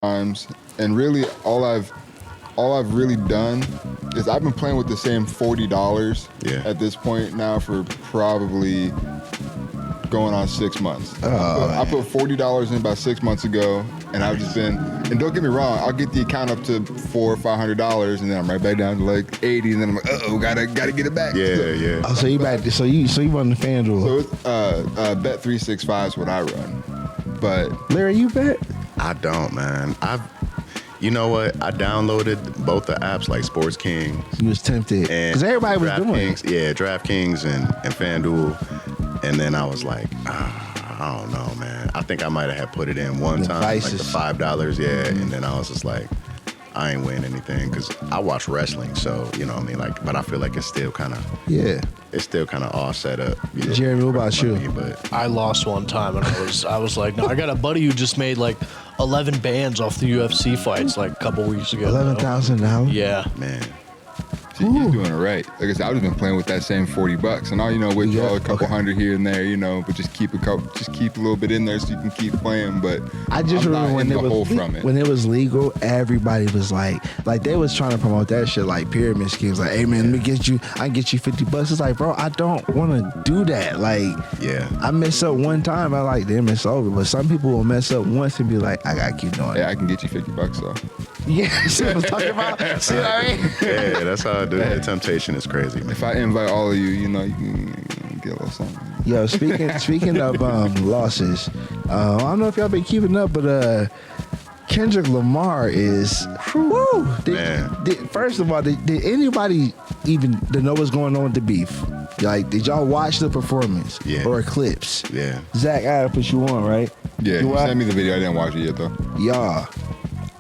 times, and really all I've really done is I've been playing with the same $40 at this point now for probably going on 6 months. I put $40 in about 6 months ago, and I've just been. And don't get me wrong, I'll get the account up to $400 or $500, and then I'm right back down to like 80, and then I'm like, gotta get it back. Yeah. Oh, so you back? So you run the FanDuel? So it's Bet 365 is what I run, but Larry, you bet? I don't, man. You know what? I downloaded both the apps like Sports King. You was tempted because everybody was doing it. Yeah, DraftKings and FanDuel, and then I was like, I don't know, man. I think I might have put it in one time, like the $5, and then I was just like, I ain't win anything because I watch wrestling, so you know what I mean. Like, but I feel like it's still kind of it's still kind of all set up. Jeremy, what about you? But I lost one time, and I was like, no, I got a buddy who just made like 11 bands off the UFC fights like a couple weeks ago. $11,000. Yeah, man. See, he's doing it right. Like I said, I've just been playing with that same $40, and I'll withdraw a couple hundred here and there, but just keep a little bit in there so you can keep playing. But I just remember when it was legal, everybody was like they was trying to promote that shit like pyramid schemes. Like, hey man, I can get you $50. It's like, bro, I don't want to do that. Like, I mess up one time, I like then it's over. But some people will mess up once and be like, I gotta keep doing it. Yeah, I can get you $50 though. Yeah, see what I'm talking about? See what I mean? Yeah, that's how I do it. The temptation is crazy, man. If I invite all of you, you can get a little something. Yo, speaking of losses, I don't know if y'all been keeping up, but Kendrick Lamar is first of all, did anybody even know what's going on with the beef? Like, did y'all watch the performance or clips? Yeah. Zach, I gotta put you on, right? Yeah, you sent me the video. I didn't watch it yet though. Y'all,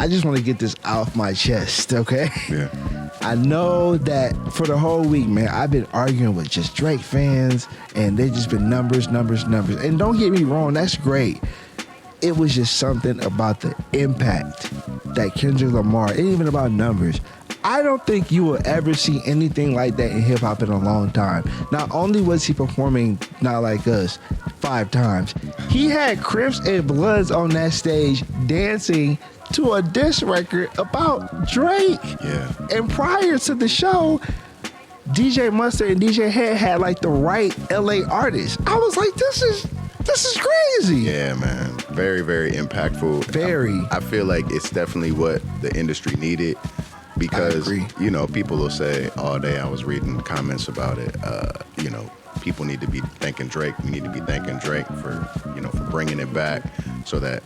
I just want to get this off my chest, okay? Yeah. I know that for the whole week, man, I've been arguing with just Drake fans, and they just been numbers. And don't get me wrong, that's great. It was just something about the impact that Kendrick Lamar, it ain't even about numbers. I don't think you will ever see anything like that in hip-hop in a long time. Not only was he performing Not Like Us 5 times, he had Crips and Bloods on that stage dancing to a diss record about Drake. Yeah. And prior to the show, DJ Mustard and DJ Head had like the right LA artists. I was like, this is crazy. Yeah, man. Very, very impactful. Very. I feel like it's definitely what the industry needed because, people will say all day, I was reading comments about it, people need to be thanking Drake. We need to be thanking Drake for bringing it back so that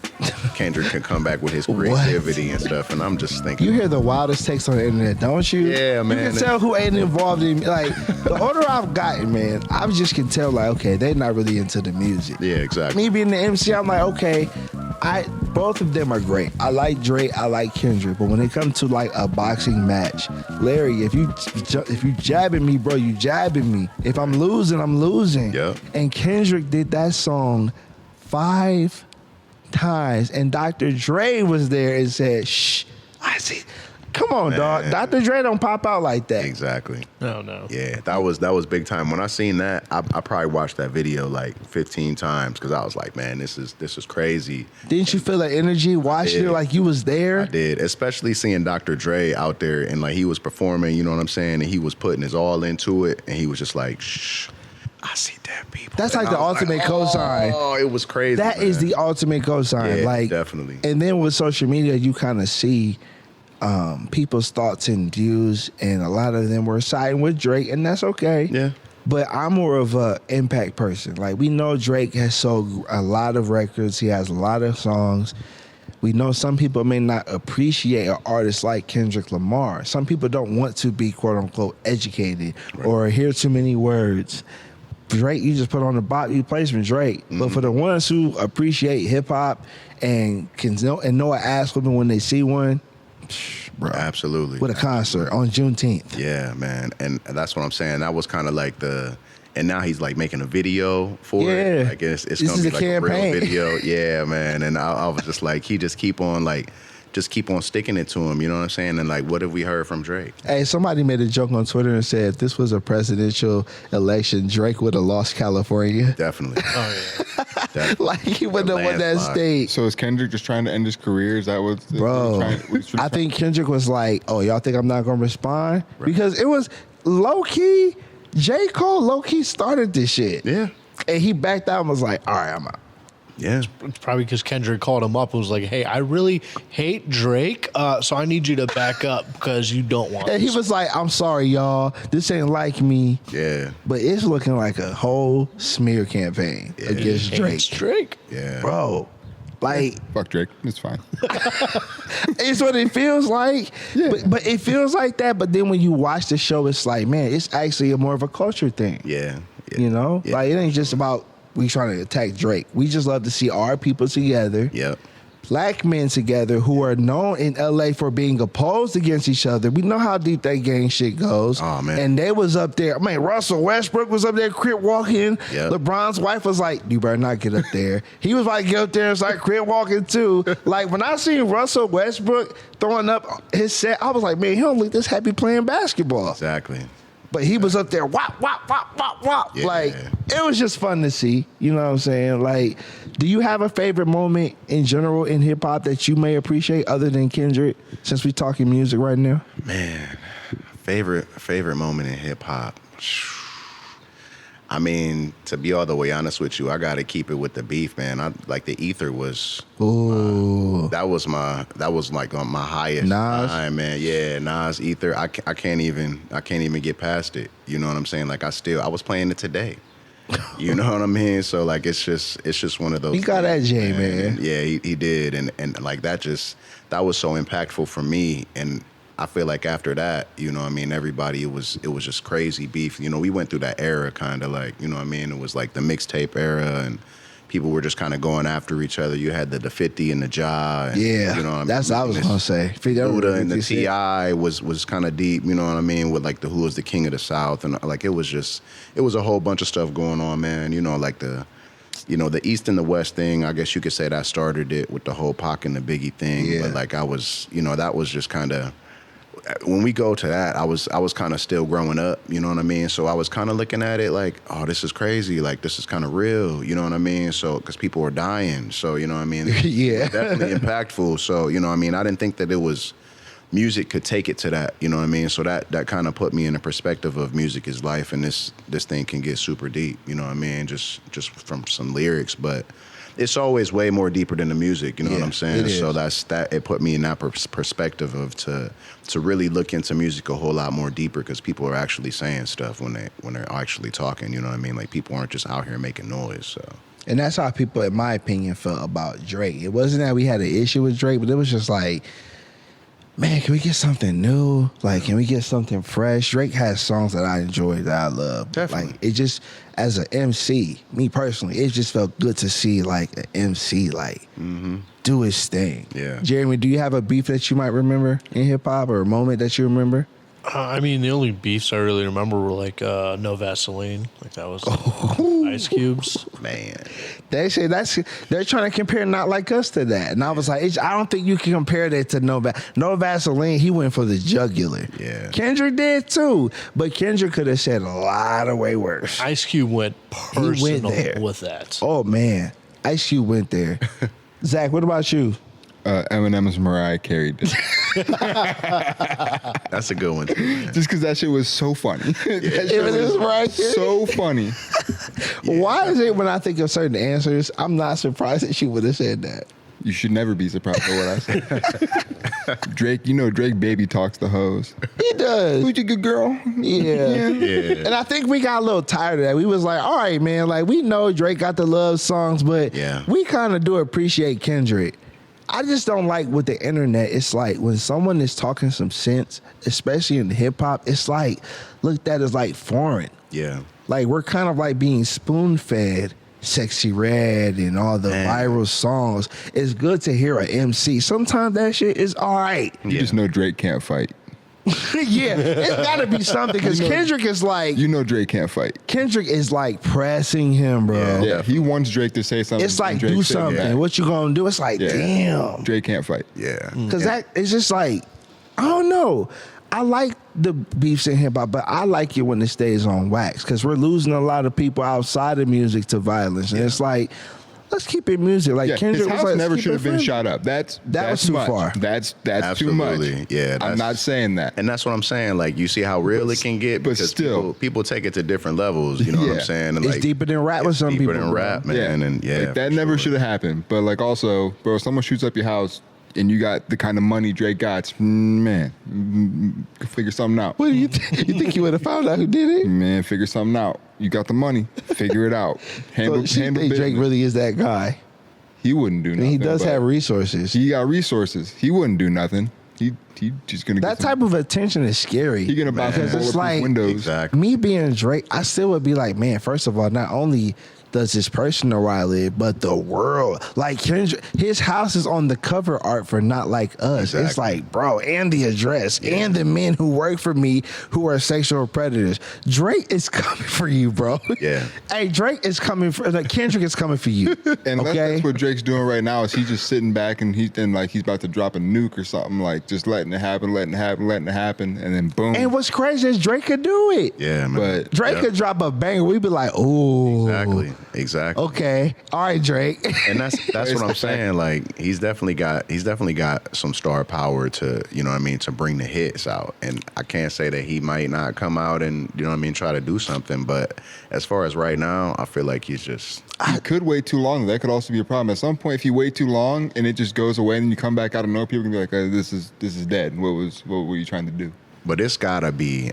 Kendrick can come back with his creativity and stuff. And I'm just thinking. You hear the wildest takes on the internet, don't you? Yeah, man. You can tell who ain't involved in, like, the older I've gotten, man, I just can tell, like, okay, they're not really into the music. Yeah, exactly. Me being the MC, I'm like, okay, both of them are great. I like Drake, I like Kendrick, but when it comes to like a boxing match, Larry, if you jabbing me, bro, you jabbing me. If I'm losing, I'm losing. Yep. And Kendrick did that song 5 times, and Dr. Dre was there and said, "Shh, I see." Come on, man. Dog. Dr. Dre don't pop out like that. Exactly. No. Yeah, that was big time. When I seen that, I probably watched that video like 15 times because I was like, man, this is crazy. Didn't you feel that energy watching it like you was there? I did, especially seeing Dr. Dre out there and like he was performing, you know what I'm saying? And he was putting his all into it and he was just like, shh. I see dead people. That's like the ultimate cosign. Oh, it was crazy. That is the ultimate cosign. Yeah, like, definitely. And then with social media, you kind of see people's thoughts and views, and a lot of them were siding with Drake, and that's okay. Yeah. But I'm more of a impact person. Like, we know Drake has sold a lot of records. He has a lot of songs. We know some people may not appreciate an artist like Kendrick Lamar. Some people don't want to be, quote unquote, educated or hear too many words. Drake, you just put on the bot, you play some Drake. Mm-hmm. But for the ones who appreciate hip hop and can know an ass whooping when they see one, bro, absolutely. With a concert on Juneteenth. Yeah, man. And that's what I'm saying. That was kind of like and now he's like making a video for it. I guess it's going to be like campaign. A real video. Yeah, man. And I was just like, he just keep on like just keep on sticking it to him. You know what I'm saying? And like, what have we heard from Drake? Hey, somebody made a joke on Twitter and said if this was a presidential election, Drake would have lost California. Definitely. Oh yeah. Definitely. Like he wouldn't have won that Landslide. state. So is Kendrick just trying to end his career? Is that what? Bro, I think Kendrick was like, "Oh, y'all think I'm not gonna respond?" Right. Because it was low key. J. Cole low key started this shit. Yeah. And he backed out and was like, "All right, I'm out." Yeah. It's probably because Kendrick called him up and was like, "Hey, I really hate Drake, so I need you to back up because you don't want." And he this." was like, "I'm sorry, y'all. This ain't like me." Yeah. But it's looking like a whole smear campaign against Hates Drake, Drake. Yeah. bro. Like fuck Drake. It's fine. it's what it feels like. Yeah. But it feels like that. But then when you watch the show, it's like, man, it's actually more of a culture thing. Yeah. Yeah. You know, Yeah. like it ain't just about we trying to attack Drake. We just love to see our people together. Yep. Black men together who are known in LA for being opposed against each other. We know how deep that gang shit goes. Oh, man. And they was up there. I mean, Russell Westbrook was up there crip walking. Yep. LeBron's wife was like, "You better not get up there." He was like, "Get up there and start crip walking too." Like when I seen Russell Westbrook throwing up his set, I was like, man, he don't look this happy playing basketball. Exactly. But he was up there, wop, wop, wop, wop, wop. Yeah. Like, it was just fun to see. You know what I'm saying? Like, do you have a favorite moment in general in hip hop that you may appreciate other than Kendrick, since we talking music right now? Man, favorite moment in hip hop. I mean, to be all the way honest with you, I got to keep it with the beef, man. I like the Ether was. Ooh. That was like on my highest Nas? time, man. Yeah, Nas Ether. I can't even get past it. You know what I'm saying? Like I was playing it today. You know what I mean? So like it's just one of those. He got that things, J, man. Yeah, he did, and like that was so impactful for me. And I feel like after that, you know what I mean, everybody, it was just crazy beef. You know, we went through that era kind of like, you know what I mean? It was like the mixtape era and people were just kind of going after each other. You had the 50 and the Ja. And, Yeah, you know what I mean? that's what I was going to say. Buddha and the T.I. was kind of deep, you know what I mean? With like who was the king of the South. And like, it was a whole bunch of stuff going on, man. You know, like the East and the West thing, I guess you could say that started it with the whole Pac and the Biggie thing. Yeah. But like that was just kind of, when we go to that, I was kind of still growing up, you know what I mean? So I was kind of looking at it like, oh, this is crazy. Like, this is kind of real, you know what I mean? So, because people were dying. So, you know what I mean? Yeah. Definitely impactful. So, you know what I mean? I didn't think that music could take it to that, you know what I mean? So that kind of put me in a perspective of music is life, and this thing can get super deep, you know what I mean? Just from some lyrics, but it's always way more deeper than the music, you know what I'm saying? So it put me in that perspective of to really look into music a whole lot more deeper, because people are actually saying stuff when they're actually talking, you know what I mean? Like people aren't just out here making noise, so. And that's how people, in my opinion, felt about Drake. It wasn't that we had an issue with Drake, but it was just like, man, can we get something new? Like, can we get something fresh? Drake has songs that I enjoy, that I love. Definitely. Like, it just, as an MC, me personally, it just felt good to see, like, an MC, like, do his thing. Yeah. Jeremy, do you have a beef that you might remember in hip-hop, or a moment that you remember? I mean, the only beefs I really remember were like No Vaseline. Like that was Ice Cubes. Man. They say they're trying to compare Not Like Us to that. And I was like, I don't think you can compare that to No Vaseline. He went for the jugular. Yeah. Kendrick did too. But Kendrick could have said a lot of way worse. Ice Cube went personal there. with that. Oh, man. Ice Cube went there. Zach, what about you? Eminem's Mariah carried it. That's a good one too, man. Just because that shit was so funny. That shit Eminem's Mariah was Carey? so funny. Why is it when I think of certain answers, I'm not surprised that she would have said that? You should never be surprised by what I said. Drake baby talks the hoes. He does. Who's your good girl? Yeah. Yeah. And I think we got a little tired of that. We was like, all right, man, like we know Drake got the love songs, but we kind of do appreciate Kendrick. I just don't like with the internet. It's like when someone is talking some sense, especially in hip hop, it's like looked at as like foreign. Yeah. Like we're kind of like being spoon fed Sexy Red and all the viral songs. It's good to hear an MC. Sometimes that shit is all right. You just know Drake can't fight. Yeah, it's got to be something because Kendrick is like, Drake can't fight. Kendrick is like pressing him, bro. Yeah, he wants Drake to say something. It's like, Drake do said, something. What you gonna do? It's like, damn. Drake can't fight. Yeah. Because that it's just like, I don't know. I like the beefs in hip hop, but I like it when it stays on wax because we're losing a lot of people outside of music to violence, and it's like, let's keep it music. Like Kendrick his house was like, never keep should it have been friendly. shot up. That was too much. far. That's Absolutely. too much. Yeah, I'm not saying that. And that's what I'm saying. Like, you see how real it can get but because still. people take it to different levels. You know what I'm saying? And It's like, deeper than rap with some deeper people. than rap, man. Yeah, And like, that for never sure. should have happened. But like also, bro, if someone shoots up your house and you got the kind of money Drake got, figure something out. What do you think? You think you would have found out who did it? Man, figure something out. You got the money, figure it out. Handle So you think business. Drake really is that guy? He wouldn't do I nothing. mean, he does but have resources. He got resources. He wouldn't do nothing. He just gonna That get some, type of attention is scary. He gonna buy some because it's bulletproof like windows. Exactly. me being Drake, I still would be like, man, first of all, not only does this person know where I live, but the world. Like Kendrick, his house is on the cover art for Not Like Us. Exactly. It's like, bro, and the address, and the men who work for me who are sexual predators. Drake is coming for you, bro. Yeah. Hey, Drake is coming for, like, Kendrick is coming for you. And that's what Drake's doing right now. Is he just sitting back and he's about to drop a nuke or something, like just letting it happen, and then boom. And what's crazy is Drake could do it. Yeah, man. But Drake could drop a banger. We'd be like, oh. Exactly. Okay. All right, Drake. And that's what I'm saying. Like, he's definitely got some star power to, you know what I mean, to bring the hits out. And I can't say that he might not come out and, you know what I mean, try to do something. But as far as right now, I feel like he's just. he could wait too long. That could also be a problem. At some point, if you wait too long and it just goes away and you come back out of nowhere, people can be like, this is dead. What were you trying to do? But it's gotta be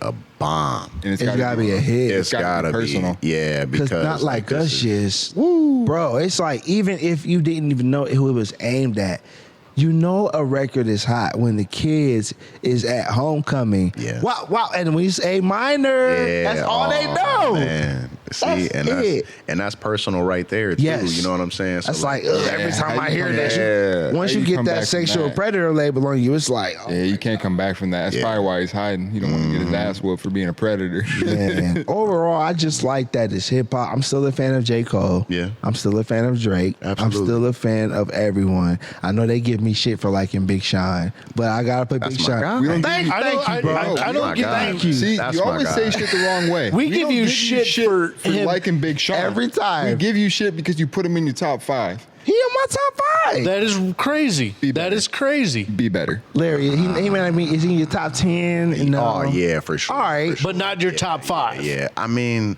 a bomb. And It's gotta be a hit. It's gotta be personal. Yeah, because Not like this us, is- just, bro. It's like even if you didn't even know who it was aimed at, you know a record is hot when the kids is at homecoming. Yeah. Wow. And when you say minor, that's all they know. Man. See, That's and that's personal right there too. Yes. You know what I'm saying? So That's like, every time I hear that shit. Once How you you get come back that from sexual that? predator label on you, it's like, oh, Yeah, you can't come back from that. That's Yeah. probably why he's hiding. He don't want to get his ass whooped for being a predator. man. Overall, I just like that it's hip hop. I'm still a fan of J. Cole. Yeah. I'm still a fan of Drake. Absolutely. I'm still a fan of everyone. I know they give me shit for liking Big Sean, but I gotta put That's Big my Sean. guy. We don't Thank give you- you, bro. I don't get that. Thank you. See, That's you my always guy. say shit the wrong way. We give don't you give shit for him. liking Big Sean Every time. We give you shit because you put him in your top 5. He in my top 5. That is crazy. Be That better. is crazy. Be better. Larry, he man, I mean, is he in your top 10? No. Oh yeah, for sure. All right. for sure. But not your top 5. Yeah, I mean,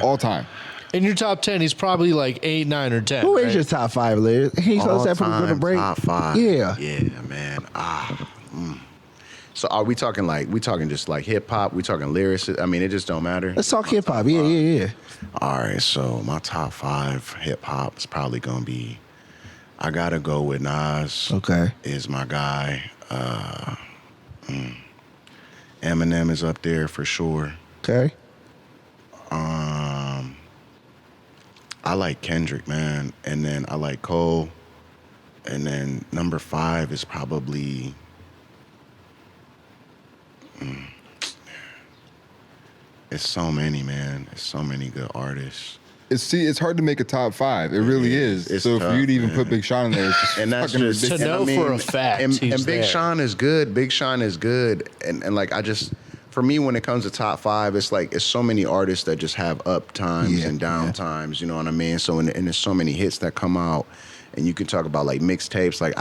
All time. In your top 10, he's probably like 8, 9, or 10. Who is right? your top 5, Larry? Can you tell us that for all-time the break? top 5. Yeah. Yeah, man. So are we talking just like hip hop? We talking lyrics? I mean, it just don't matter. Let's talk hip hop. Yeah. All right, so my top 5 hip hop is probably gonna be. I gotta go with Nas. Okay. Is my guy. Eminem is up there for sure. Okay. I like Kendrick, man, and then I like Cole, and then number 5 is probably. It's so many, man. It's so many good artists. It's hard to make a top 5. It really is. It's So tough, for you to even man. put Big Sean in there, it's just And that's fucking just ridiculous. To know for a fact And he's Big there. Sean is good. Big Sean is good. And like I just, for me, when it comes to top 5, it's like it's so many artists that just have up times Yeah, and down times. You know what I mean? So and there's so many hits that come out. And you can talk about like mixtapes, like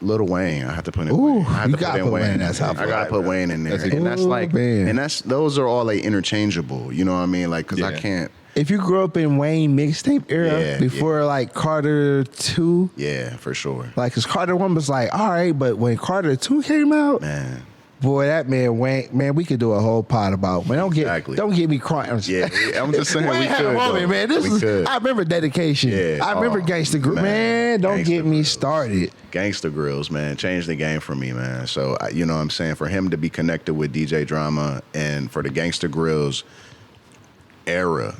Lil Wayne. I have to put in. Ooh, Wayne. I have you to gotta put in put Wayne Wayne. in that top I gotta 5, put Wayne in there, That's a- and that's Ooh, like, man. and those are all like interchangeable. You know what I mean? Like, cause I Yeah. can't. If you grew up in Wayne mixtape era Yeah, before like Carter 2, Yeah, for sure, like, cause Carter 1 was like, all right, but when Carter 2 came out, man. boy, that man Wayne, man, we could do a whole pod about. Man, don't get me crying. Yeah, I'm just saying Wayne we had a could. moment, though. man. This We is, could. I remember Dedication. Yeah. I remember Oh, Gangsta Grill. Man, don't Gangsta get me Grills. started. Gangsta Grills, man, changed the game for me, man. So, you know what I'm saying? For him to be connected with DJ Drama and for the Gangsta Grills era,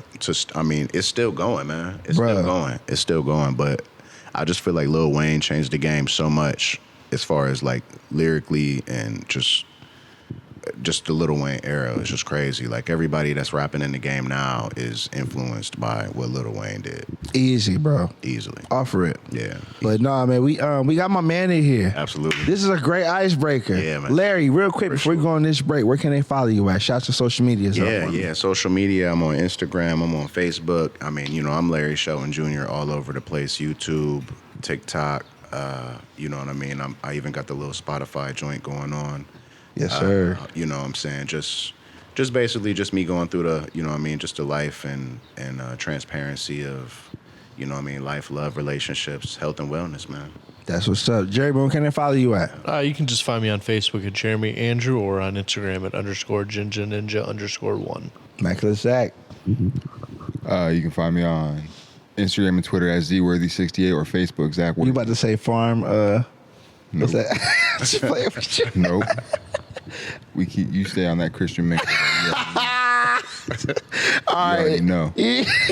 I mean, it's still going, man. It's Bruh. still going. It's still going. But I just feel like Lil Wayne changed the game so much. as far as like lyrically and just the Lil Wayne era is just crazy. Like everybody that's rapping in the game now is influenced by what Lil Wayne did. Easy, bro. Easily. Offer it. Yeah. But nah, man, we got my man in here. Absolutely. This is a great icebreaker. Yeah, man. Larry, real quick before we go on this break, where can they follow you at? Shout out to social media. Yeah. Social media. I'm on Instagram. I'm on Facebook. I mean, you know, I'm Larry Shelton Jr. all over the place. YouTube, TikTok. You know what I mean? I even got the little Spotify joint going on. Yes, sir. You know what I'm saying? Just basically just me going through the, you know what I mean, just the life and transparency of, you know what I mean, life, love, relationships, health and wellness, man. That's what's up. Jeremy, where can they follow you at? You can just find me on Facebook at Jeremy Andrew or on Instagram at _Ninja_1. Immaculate Zach. You can find me on Instagram and Twitter as ZWorthy68 or Facebook Zach Worthy. You about to say farm? Nope. What's that? Just playing with you. Nope. You stay on that Christian Mingle. All right. No.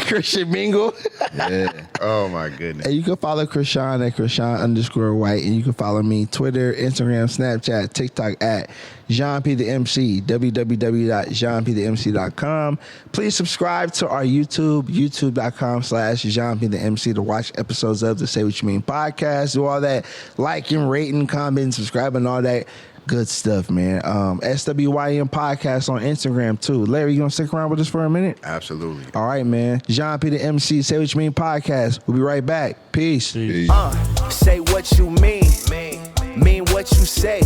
Christian Mingle. Yeah. Oh, my goodness. And you can follow Krishan at Krishan_White. And you can follow me Twitter, Instagram, Snapchat, TikTok at Jéan P the MC, www.JeanPTheMC.com. Please subscribe to our YouTube, youtube.com/Jéan P the MC to watch episodes of the Say What You Mean podcast. Do all that liking, rating, commenting, subscribing, all that good stuff, man. SWYM podcast on Instagram too. Larry, you gonna stick around with us for a minute? Absolutely. All right, man. Jéan P the MC, Say What You Mean podcast. We'll be right back. Peace. Peace. Say what you mean what you say.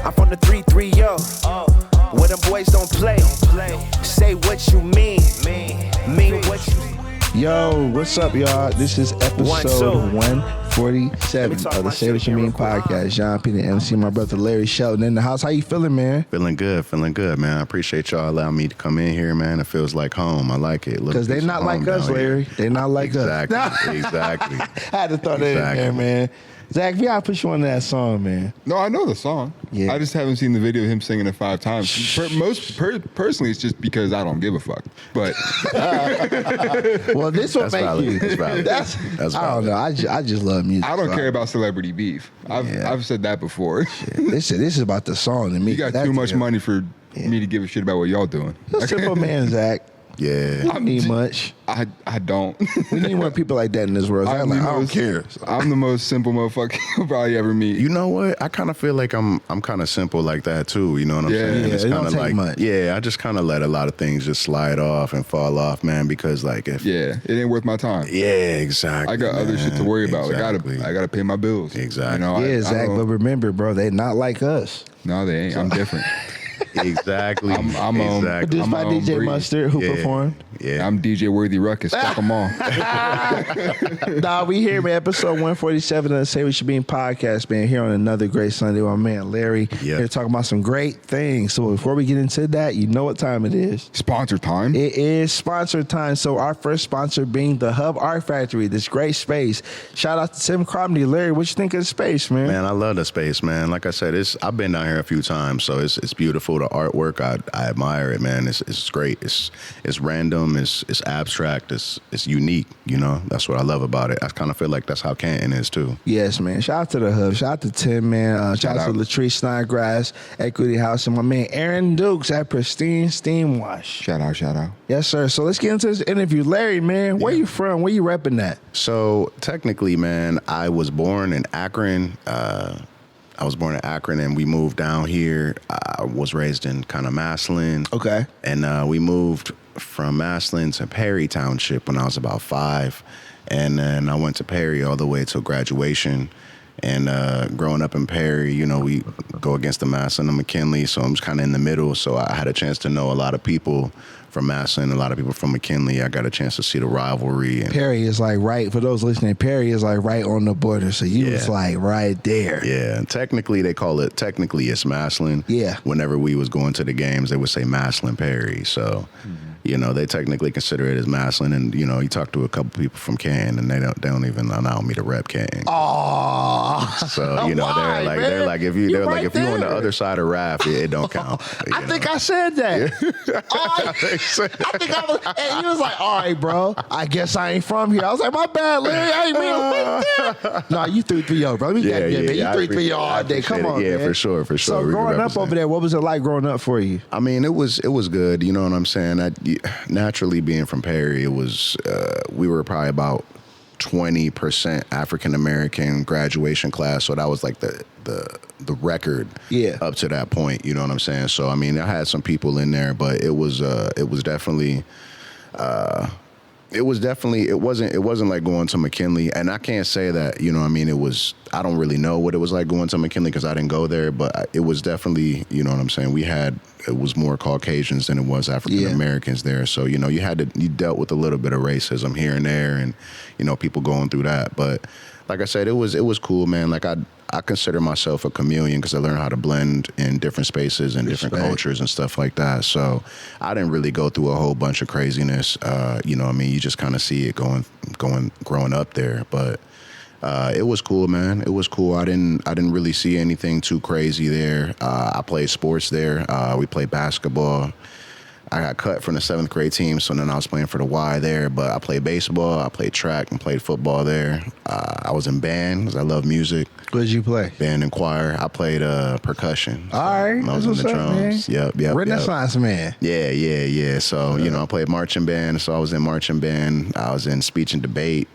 I'm from the 330, where them boys don't play. Say what you mean what you. Yo, what's up, y'all? This is episode 147 of the Say What You Mean podcast. Jéan P the MC, my brother Larry Shelton in the house. How you feeling, man? Feeling good, man. I appreciate y'all allowing me to come in here, man. It feels like home. I like it. Because they not like us, Larry. They not like us. Exactly. I had to throw that in there, man. Zach, we gotta put you on that song, man. No, I know the song. Yeah. I just haven't seen the video of him singing it 5 times. Personally, it's just because I don't give a fuck. But well, this will That's make valid. you. That's valid. That's I don't know. I just love music. I don't care about celebrity beef. I've said that before. This is about the song to me. You got too much money for me to give a shit about what y'all doing. You're a simple man, Zach. Yeah. You don't need much. I don't. We need more people like that in this world. I don't care. I'm the most simple motherfucker you'll probably ever meet. You know what? I kind of feel like I'm kind of simple like that too. You know what I'm saying? Yeah, It's it kind don't of take like much. Yeah, I just kind of let a lot of things just slide off and fall off, man. Because like if it ain't worth my time. yeah, exactly. I got other shit to worry about. Exactly. I gotta pay my bills. Exactly. You know, Yeah, Zach, but remember, bro, they not like us. No, they ain't. I'm different. Exactly. I'm exactly. This by my own DJ breed. Mustard, who performed. Yeah. I'm DJ Worthy Ruckus. Fuck them all. Nah, we here, man. Episode 147 of the Say What You Mean podcast, man. Here on another great Sunday with my man Larry. Yeah. Here talking about some great things. So before we get into that, you know what time it is. Sponsor time. It is sponsor time. So our first sponsor being the Hub Art Factory, this great space. Shout out to Tim Cromney. Larry, what you think of the space, man? Man, I love the space, man. Like I said, I've been down here a few times, so it's beautiful. The artwork, I admire it, man. It's great. It's random. It's abstract. It's unique. You know, that's what I love about it. I kind of feel like that's how Canton is too. Yes, man. Shout out to the Hub. Shout out to Tim, man. Shout out to Latrice Snodgrass, Equity House, and my man Aaron Dukes at Pristine Steam Wash. Shout out. Yes, sir. So let's get into this interview. Larry, man, where you from? Where you repping at? So technically, man, I was born in Akron. And we moved down here. I was raised in kind of Maslin. Okay. And we moved from Maslin to Perry Township when I was about 5. And then I went to Perry all the way till graduation. And growing up in Perry, you know, we go against the Maslin and McKinley, so I'm just kind of in the middle. So I had a chance to know a lot of people from Maslin, a lot of people from McKinley. I got a chance to see the rivalry. And Perry is like right, for those listening, Perry is like right on the border. So you was like right there. yeah, technically it's Maslin. Yeah. Whenever we was going to the games, they would say Maslin Perry. So, you know, they technically consider it as Maslin. And, you know, you talk to a couple people from Canton and they don't even allow me to rep Canton. Oh, So you know, Why, they're man? like if You they're right like if you're on the there. other side of Raph, it don't count. I think I said that. I think I was, and he was like, "All right, bro. I guess I ain't from here." I was like, "My bad, Larry. I ain't mean right there." No, you 3-3-0, bro. Man. You 3-3-0 all day. Come on, yeah, man. for sure. So We growing up represent. over there, what was it like growing up for you? I mean, it was good. You know what I'm saying? Naturally, being from Perry, it was we were probably about 20% African American graduation class, so that was like the record up to that point. You know what I'm saying? So I mean, I had some people in there, but it definitely. It wasn't like going to McKinley, and I can't say that, you know what I mean, I don't really know what it was like going to McKinley because I didn't go there, but it was definitely, you know what I'm saying, it was more Caucasians than it was African Americans there, so, you know, you dealt with a little bit of racism here and there, and, you know, people going through that, but like I said, it was cool, man. Like I consider myself a chameleon because I learned how to blend in different spaces and different cultures and stuff like that. So I didn't really go through a whole bunch of craziness. You know what I mean? You just kind of see it growing up there. But it was cool, man. It was cool. I didn't really see anything too crazy there. I played sports there. We played basketball. I got cut from the 7th grade team, so then I was playing for the Y there. But I played baseball, I played track, and played football there. I was in band because I love music. What did you play? Band and choir. I played percussion. All right, I was in the drums. Yep. Renaissance man. Yeah. So you know, I played marching band. So I was in marching band. I was in speech and debate.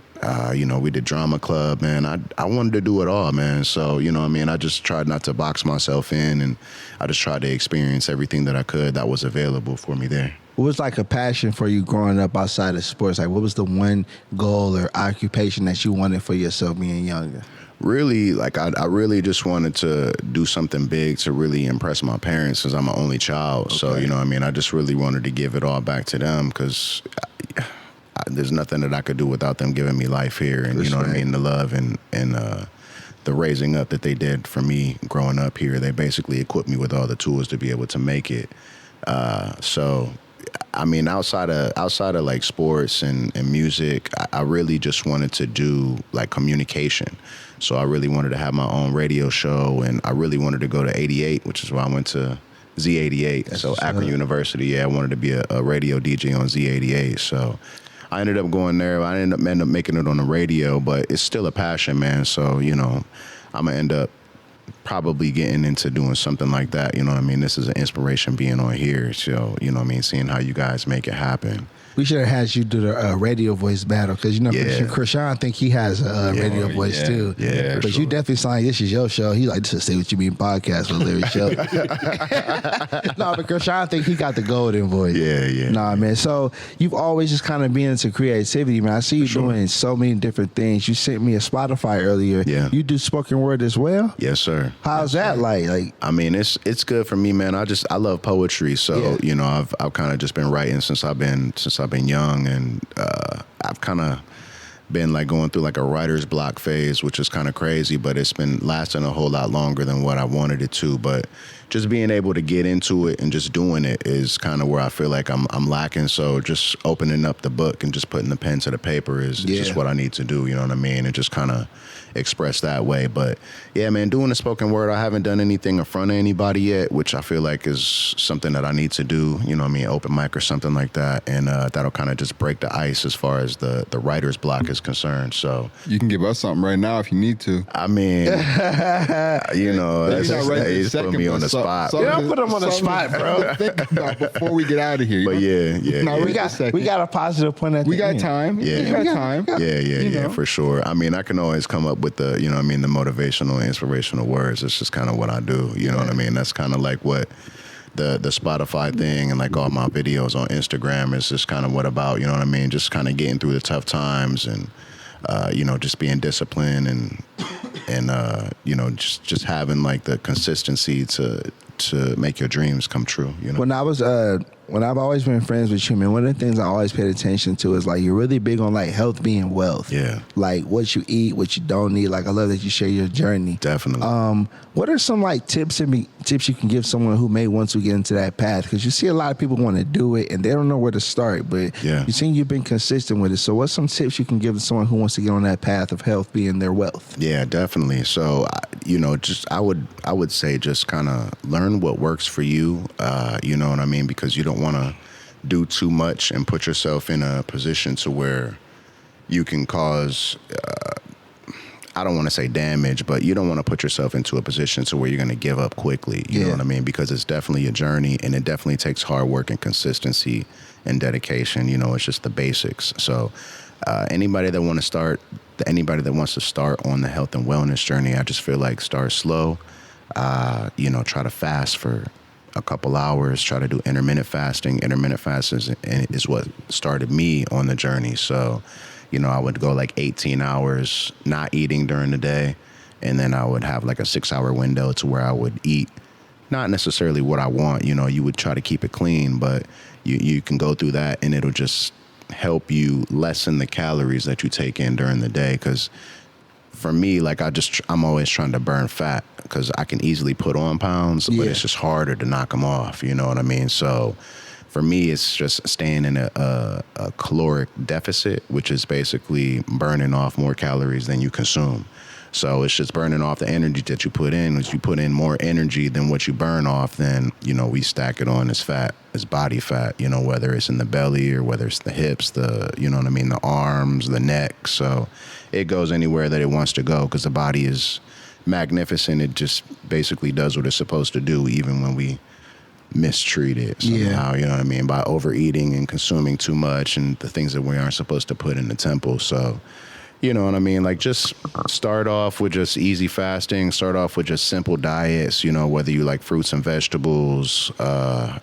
You know, we did drama club, man. I wanted to do it all, man. So, you know what I mean? I just tried not to box myself in, and I just tried to experience everything that I could that was available for me there. What was like a passion for you growing up outside of sports? Like, what was the one goal or occupation that you wanted for yourself being younger? Really, like, I really just wanted to do something big to really impress my parents because I'm an only child. Okay. So, you know what I mean? I just really wanted to give it all back to them because there's nothing that I could do without them giving me life here, and you know what I mean, the love and the raising up that they did for me growing up here. They basically equipped me with all the tools to be able to make it. So, I mean, outside of like sports and music, I really just wanted to do like communication. So I really wanted to have my own radio show, and I really wanted to go to 88, which is why I went to Z88. So Akron University, I wanted to be a radio DJ on Z88. So I ended up going there. I ended up making it on the radio, but it's still a passion, man. So, you know, I'm going to end up probably getting into doing something like that. You know what I mean? This is an inspiration being on here. So, you know what I mean? Seeing how you guys make it happen. We should have had you do the radio voice battle because, you know, Krishan think he has a radio voice too. Yeah, but you definitely sound like this is your show. He like, this is Say What You Mean podcast with Larry Shelton. No, but Krishan think he got the golden voice. Yeah. Nah, man. So you've always just kind of been into creativity, man. I see you doing so many different things. You sent me a Spotify earlier. Yeah. You do spoken word as well? Yes, sir. How's that like? Like, I mean, it's good for me, man. I love poetry, so you know, I've kind of just been writing since I've been young, and I've kind of been like going through like a writer's block phase, which is kind of crazy, but it's been lasting a whole lot longer than what I wanted it to. But just being able to get into it and just doing it is kind of where I feel like I'm lacking. So just opening up the book and just putting the pen to the paper is just what I need to do. You know what I mean? And just kind of express that way. But yeah, man, doing the spoken word, I haven't done anything in front of anybody yet, which I feel like is something that I need to do. You know what I mean? Open mic or something like that. And that'll kind of just break the ice as far as the writer's block is concerned. So you can give us something right now if you need to. I mean, you know, that's putting me on the spot. Don't put him on the spot, bro. Think about before we get out of here. But we got a positive point at the end. Time. Yeah, we got time. Yeah, for sure. I mean, I can always come up with the, you know what I mean, the motivational, inspirational words. It's just kind of what I do. You know what I mean? That's kind of like what the Spotify thing and like all my videos on Instagram is just kind of what about, you know what I mean? Just kind of getting through the tough times and, you know, just being disciplined and you know, just having like the consistency to make your dreams come true. You know, when I was when I've always been friends with you, man, one of the things I always paid attention to is like you're really big on like health being wealth. Yeah. Like what you eat, what you don't need. Like I love that you share your journey. Definitely. What are some like tips you can give someone who may want to get into that path? Because you see a lot of people want to do it and they don't know where to start. But you seem you've been consistent with it. So what's some tips you can give to someone who wants to get on that path of health being their wealth? Yeah, definitely. So I would say just kind of learn what works for you. You know what I mean? Because you don't want to do too much and put yourself in a position to where you can cause, I don't want to say damage, but you don't want to put yourself into a position to where you're going to give up quickly. You know what I mean? Because it's definitely a journey and it definitely takes hard work and consistency and dedication. You know, it's just the basics. So anybody that wants to start on the health and wellness journey, I just feel like start slow. Try to fast for a couple hours, try to do intermittent fasting. Intermittent fasting is what started me on the journey. So, I would go like 18 hours not eating during the day. And then I would have like a 6-hour window to where I would eat, not necessarily what I want. You would try to keep it clean, but you can go through that and it'll just help you lessen the calories that you take in during the day. Because for me, like I'm always trying to burn fat because I can easily put on pounds, but it's just harder to knock them off. You know what I mean? So for me, it's just staying in a caloric deficit, which is basically burning off more calories than you consume. So it's just burning off the energy that you put in. As you put in more energy than what you burn off, then, we stack it on as fat, as body fat, whether it's in the belly or whether it's the hips, the arms, the neck. So it goes anywhere that it wants to go because the body is magnificent. It just basically does what it's supposed to do, even when we mistreat it somehow, you know what I mean, by overeating and consuming too much and the things that we aren't supposed to put in the temple. So, you know what I mean? Like just start off with just easy fasting, start off with just simple diets, whether you like fruits and vegetables,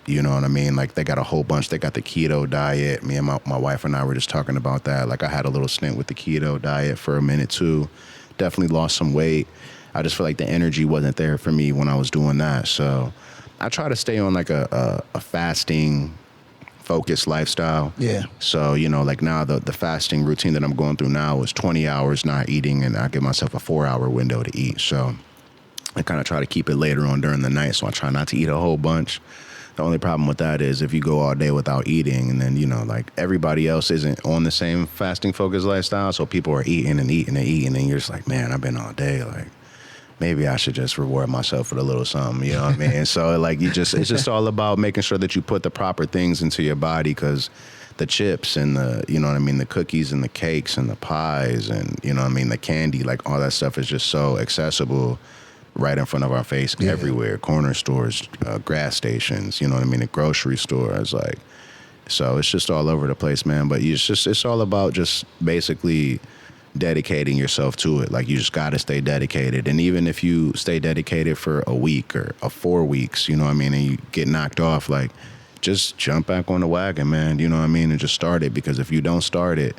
you know what I mean? Like they got a whole bunch, they got the keto diet. Me and my wife and I were just talking about that. Like I had a little stint with the keto diet for a minute too. Definitely lost some weight. I just feel like the energy wasn't there for me when I was doing that. So I try to stay on like a fasting focused lifestyle. Yeah. So, like now the fasting routine that I'm going through now is 20 hours not eating, and I give myself a 4-hour window to eat. So I kind of try to keep it later on during the night. So I try not to eat a whole bunch. The only problem with that is if you go all day without eating and then, like everybody else isn't on the same fasting focused lifestyle. So people are eating and eating and eating and you're just like, man, I've been all day. Like, maybe I should just reward myself with a little something, you know what I mean? So like it's just all about making sure that you put the proper things into your body, because the chips and the cookies and the cakes and the pies and, the candy, like all that stuff is just so accessible right in front of our face everywhere. Corner stores, gas stations, the grocery stores, like, so it's just all over the place, man. But it's all about just basically dedicating yourself to it. Like you just got to stay dedicated. And even if you stay dedicated for a week or 4 weeks, and you get knocked off, like just jump back on the wagon, man, and just start it. Because if you don't start it,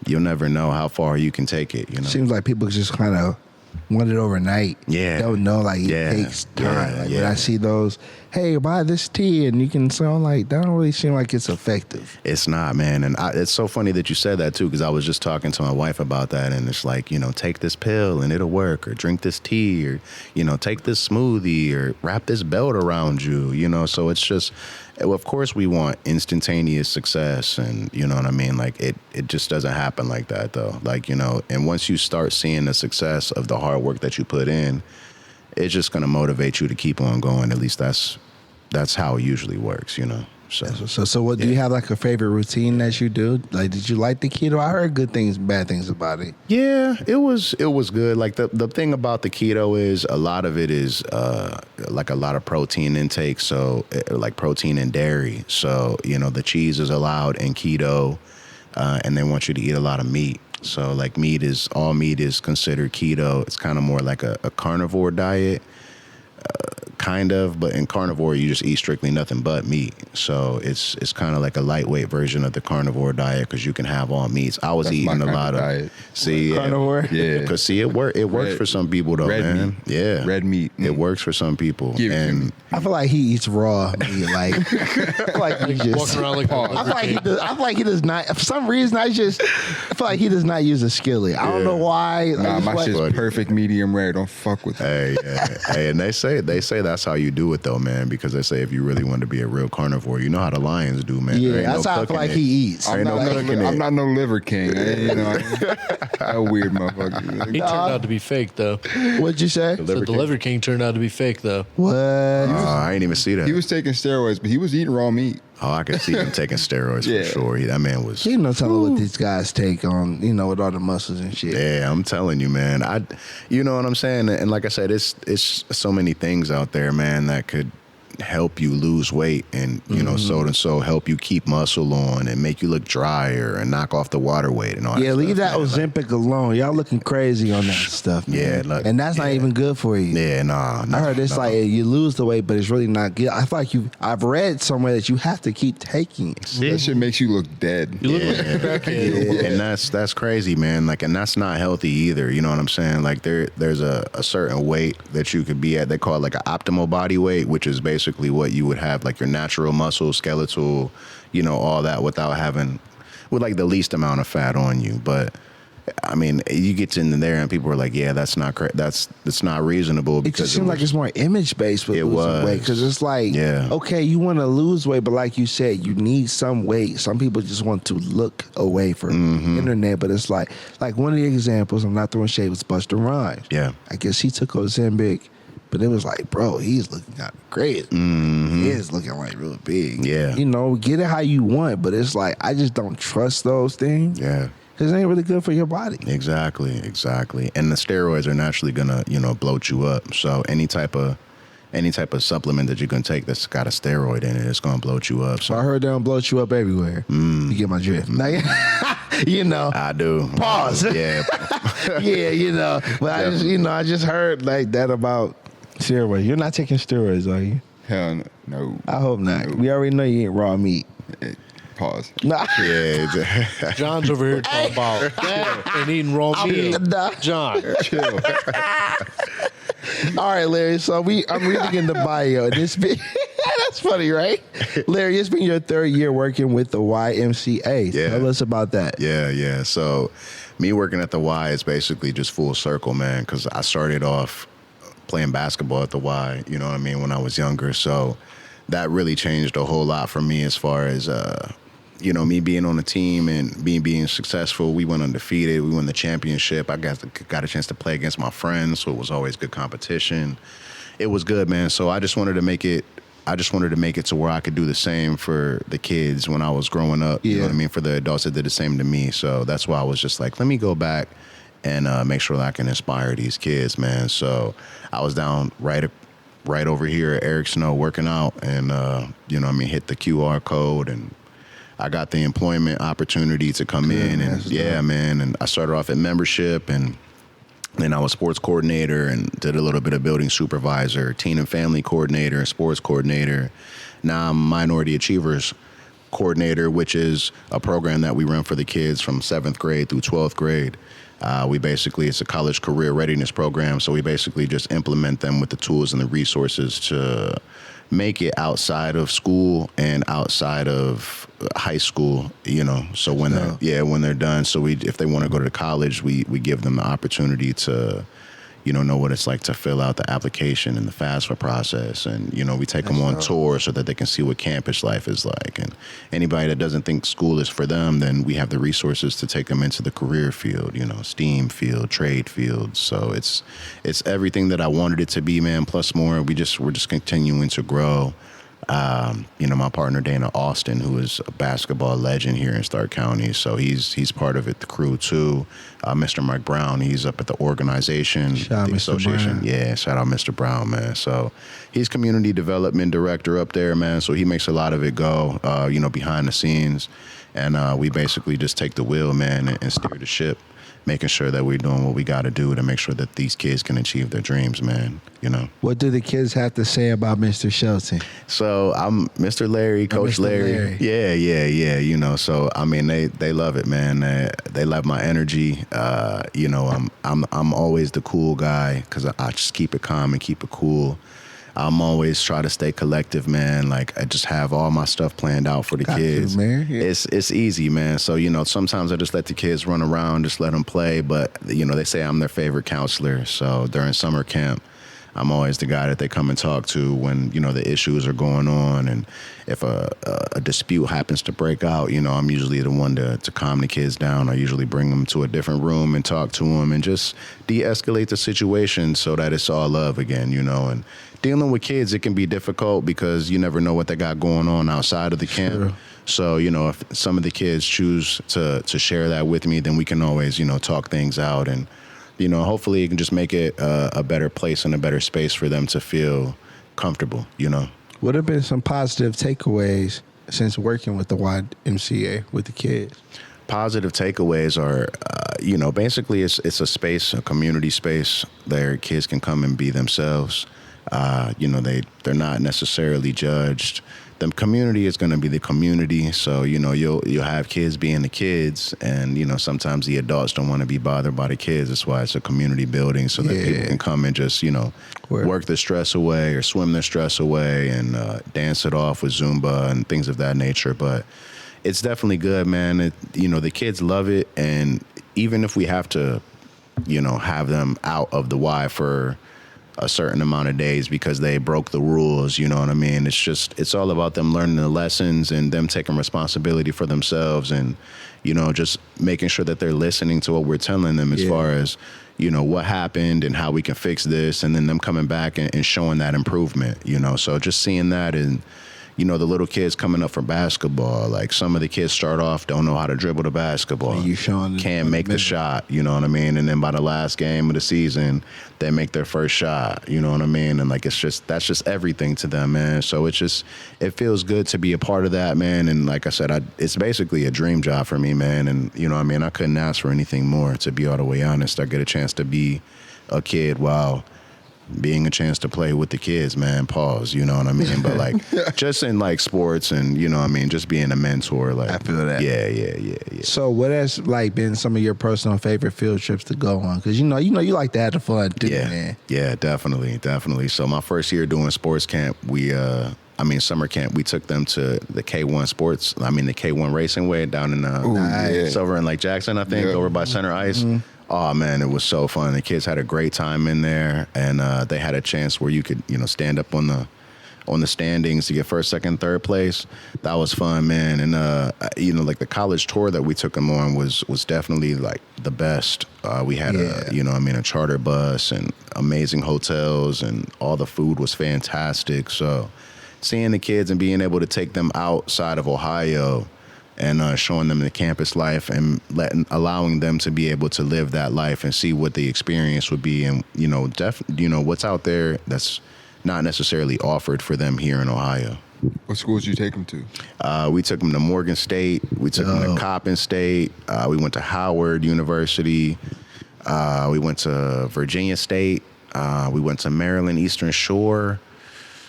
you'll never know how far you can take it, Seems like people just kind of want it overnight. Yeah. Don't know, like, it takes time. When I see those, hey, buy this tea, and you can sound like, that don't really seem like it's effective. It's not, man. And it's so funny that you said that, too, because I was just talking to my wife about that, and it's like, take this pill, and it'll work, or drink this tea, or, take this smoothie, or wrap this belt around you, so it's just, of course we want instantaneous success, and you know what I mean? Like it just doesn't happen like that though. Like, and once you start seeing the success of the hard work that you put in, it's just going to motivate you to keep on going. At least that's how it usually works, So what do you have like a favorite routine that you do? Like, did you like the keto? I heard good things, bad things about it. Yeah, it was good. Like the thing about the keto is a lot of it is like a lot of protein intake. So like protein and dairy. So, the cheese is allowed in keto, and they want you to eat a lot of meat. So like all meat is considered keto. It's kind of more like a carnivore diet. kind of, but in carnivore you just eat strictly nothing but meat. So it's kind of like a lightweight version of the carnivore diet because you can have all meats. I was eating a lot of diet. Carnivore. Yeah, because it works for some people though, red man. Meat. Yeah, red meat. It works for some people. Give it to me. I feel like he eats raw meat. Like, I feel like he just Walking around like I feel like he does not. For some reason, I feel like he does not use a skillet. I don't know why. Nah, my shit's Buddy. perfect medium rare. Don't fuck with it. Hey, and they say that's how you do it though, man. Because they say if you really want to be a real carnivore, you know how the lions do, man. There Yeah, ain't that's no how I feel cooking like it. he eats. Ain't no cooking I'm it. not no liver king. A weird motherfucker. He turned out to be fake though. What'd you say? The Liver King turned out to be fake though. What? I ain't even see that. He was taking steroids, but he was eating raw meat. Oh, I could see him taking steroids Yeah. for sure. That man was. You know, telling what these guys take on, with all the muscles and shit. Yeah, I'm telling you, man. You know what I'm saying? And like I said, it's so many things out there, man, that could help you lose weight and so help you keep muscle on and make you look drier and knock off the water weight and all that. Yeah, leave that stuff, man. Ozempic alone. Y'all looking crazy on that stuff, man. Yeah, look, and that's not even good for you. Yeah, nah. I heard it's like you lose the weight, but it's really not good. I feel like I've read somewhere that you have to keep taking it. That shit makes you look dead. You look like a crackhead. And that's crazy, man. Like, and that's not healthy either. You know what I'm saying? Like, there's a certain weight that you could be at. They call it like an optimal body weight, which is basically what you would have, like your natural muscle, skeletal, all that with like the least amount of fat on you. But I mean, you get in there and people are like, yeah, that's not that's not reasonable. It Because just seems like it's more image based with It losing was. weight, because it's like, Yeah. okay, you want to lose weight, but like you said, you need some weight. Some people just want to look away from the internet, but it's like one of the examples, I'm not throwing shade, was Busta Rhymes. Yeah. I guess he took Ozempic, but it was like, bro, he's looking kind of great. He is looking like real big. Yeah. Get it how you want, but it's like, I just don't trust those things. Yeah. Because it ain't really good for your body. Exactly. And the steroids are naturally gonna, bloat you up. So any type of supplement that you can take that's got a steroid in it, it's gonna bloat you up. So I heard they don't bloat you up everywhere. You get my drift. Like, I do. Pause. Yeah. Yeah, but I just heard like that about steroids. You're not taking steroids, are you? Hell no. I hope not. We already know you eat raw meat. Pause. Nah. Yeah. John's over here talking about that and eating raw meat. Nah. John, Chill. All right, Larry. So I'm reading in the bio. That's funny, right? Larry, it's been your third year working with the YMCA. Yeah. Tell us about that. Yeah. So me working at the Y is basically just full circle, man, because I started off playing basketball at the Y, you know what I mean, when I was younger. So that really changed a whole lot for me as far as, me being on the team and being successful. We went undefeated. We won the championship. I got a chance to play against my friends, so it was always good competition. It was good, man. So I just wanted to make it to where I could do the same for the kids when I was growing up. You know what I mean? For the adults that did the same to me. So that's why I was just like, let me go back and make sure that I can inspire these kids, man. So I was down right over here at Eric Snow working out and, hit the QR code, and I got the employment opportunity to come in. And man. And I started off at membership, and then I was sports coordinator and did a little bit of building supervisor, teen and family coordinator, sports coordinator. Now I'm Minority Achievers coordinator, which is a program that we run for the kids from 7th grade through 12th grade. It's a college career readiness program. So we basically just implement them with the tools and the resources to make it outside of school and outside of high school, so when they're done. So if they want to go to college, we give them the opportunity to, know what it's like to fill out the application and the FAFSA process. And, we take them on tour so that they can see what campus life is like. And anybody that doesn't think school is for them, then we have the resources to take them into the career field, STEAM field, trade field. So it's everything that I wanted it to be, man, plus more. We're just continuing to grow. My partner Dana Austin, who is a basketball legend here in Stark County, so he's part of it, the crew too. Mr. Mike Brown, he's up at the organization, the association. Yeah, shout out Mr. Brown, man. So he's community development director up there, man. So he makes a lot of it go, behind the scenes, and we basically just take the wheel, man, and steer the ship. making sure that we're doing what we got to do to make sure that these kids can achieve their dreams, man. What do the kids have to say about Mr. Shelton? So I'm Mr. Larry, Coach Mr. Larry. Yeah. So I mean, they love it, man. They love my energy. I'm always the cool guy because I just keep it calm and keep it cool. I'm always try to stay collective, man. Like I just have all my stuff planned out for the kids. Man. Yeah. It's easy, man. So sometimes I just let the kids run around, just let them play. But they say I'm their favorite counselor. So during summer camp, I'm always the guy that they come and talk to when the issues are going on, and if a dispute happens to break out, I'm usually the one to calm the kids down. I usually bring them to a different room and talk to them and just de-escalate the situation so that it's all love again, and dealing with kids, it can be difficult because you never know what they got going on outside of the camp. Sure. So, if some of the kids choose to share that with me, then we can always, talk things out, and hopefully it can just make it a better place and a better space for them to feel comfortable, What have been some positive takeaways since working with the YMCA with the kids? Positive takeaways are, basically it's a space, a community space there kids can come and be themselves. They're not necessarily judged. The community is going to be the community. So, you'll have kids being the kids, and, sometimes the adults don't want to be bothered by the kids. That's why it's a community building so that people can come and just, work their stress away or swim their stress away and dance it off with Zumba and things of that nature. But it's definitely good, man. The kids love it. And even if we have to, have them out of the Y for a certain amount of days because they broke the rules, you know what I mean? It's all about them learning the lessons and them taking responsibility for themselves and, just making sure that they're listening to what we're telling them as far as, what happened and how we can fix this, and then them coming back and showing that improvement, So just seeing that and, the little kids coming up for basketball, like some of the kids start off, don't know how to dribble the basketball. You showing can't make the shot, you know what I mean? And then by the last game of the season, they make their first shot, you know what I mean? And like, that's just everything to them, man. So it feels good to be a part of that, man. And like I said, it's basically a dream job for me, man. And I couldn't ask for anything more, to be all the way honest. I get a chance to be a kid while being a chance to play with the kids, man. Pause, you know what I mean? But like, just in like sports and, just being a mentor. Like, I feel that. Yeah. So what has like been some of your personal favorite field trips to go on? Because you like to have the fun too, man. Yeah, definitely. So my first year doing sports camp, summer camp, we took them to the K1 Racing Way down in over in Lake Jackson, I think, over by Center Ice. Mm-hmm. Oh, man, it was so fun. The kids had a great time in there, and they had a chance where you could, stand up on the standings to get first, second, third place. That was fun, man. And, like the college tour that we took them on was definitely, like, the best. We had a charter bus and amazing hotels, and all the food was fantastic. So seeing the kids and being able to take them outside of Ohio and showing them the campus life and allowing them to be able to live that life and see what the experience would be, and what's out there that's not necessarily offered for them here in Ohio. What schools did you take them to? We took them to Morgan State. We took them to Coppin State. We went to Howard University. We went to Virginia State. We went to Maryland Eastern Shore.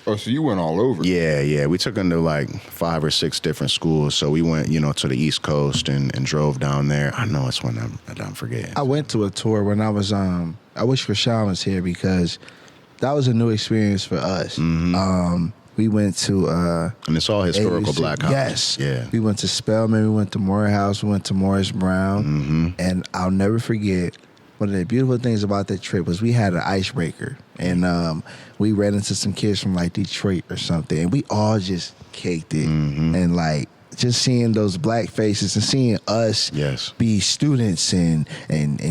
Oh, so you went all over. Yeah. We took them to like 5 or 6 different schools. So we went, to the East Coast and drove down there. I know it's one I'm forgetting. I went to a tour when I was, I wish Rashawn was here because that was a new experience for us. Mm-hmm. We went to... and it's all historical black houses. Yes. Yeah. We went to Spelman, we went to Morehouse, we went to Morris Brown. Mm-hmm. And I'll never forget, one of the beautiful things about that trip was we had an icebreaker. And we ran into some kids from like Detroit or something, and we all just caked it. Mm-hmm. And like just seeing those black faces and seeing us be students and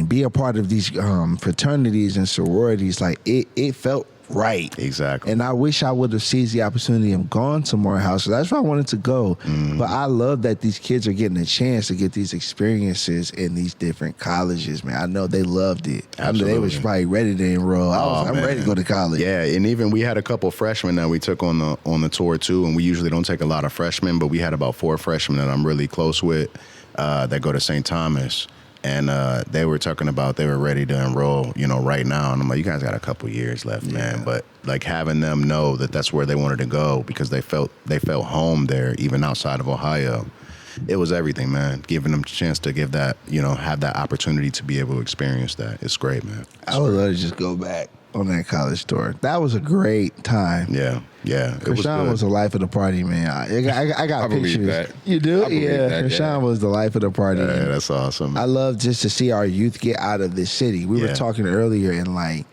be a part of these fraternities and sororities, like it felt right. Exactly. And I wish I would have seized the opportunity and gone to Morehouse. So that's why I wanted to go. Mm-hmm. But I love that these kids are getting a chance to get these experiences in these different colleges, man. I know they loved it. Absolutely. I know they was probably ready to enroll. I'm ready to go to college. Yeah, and even we had a couple freshmen that we took on the tour too, and we usually don't take a lot of freshmen, but we had about 4 freshmen that I'm really close with that go to St. Thomas. and they were talking about they were ready to enroll, right now. And I'm like, you guys got a couple years left, man. But like having them know that that's where they wanted to go because they felt home there, even outside of Ohio. It was everything, man. Giving them a chance to give that, have that opportunity to be able to experience that. It's great, man. I would love to just go back on that college tour. That was a great time. Yeah. Krishan was the life of the party, man. I got pictures. Believe that. You do? That, Krishan was the life of the party. Yeah, that's awesome. I love just to see our youth get out of this city. We were talking earlier, and like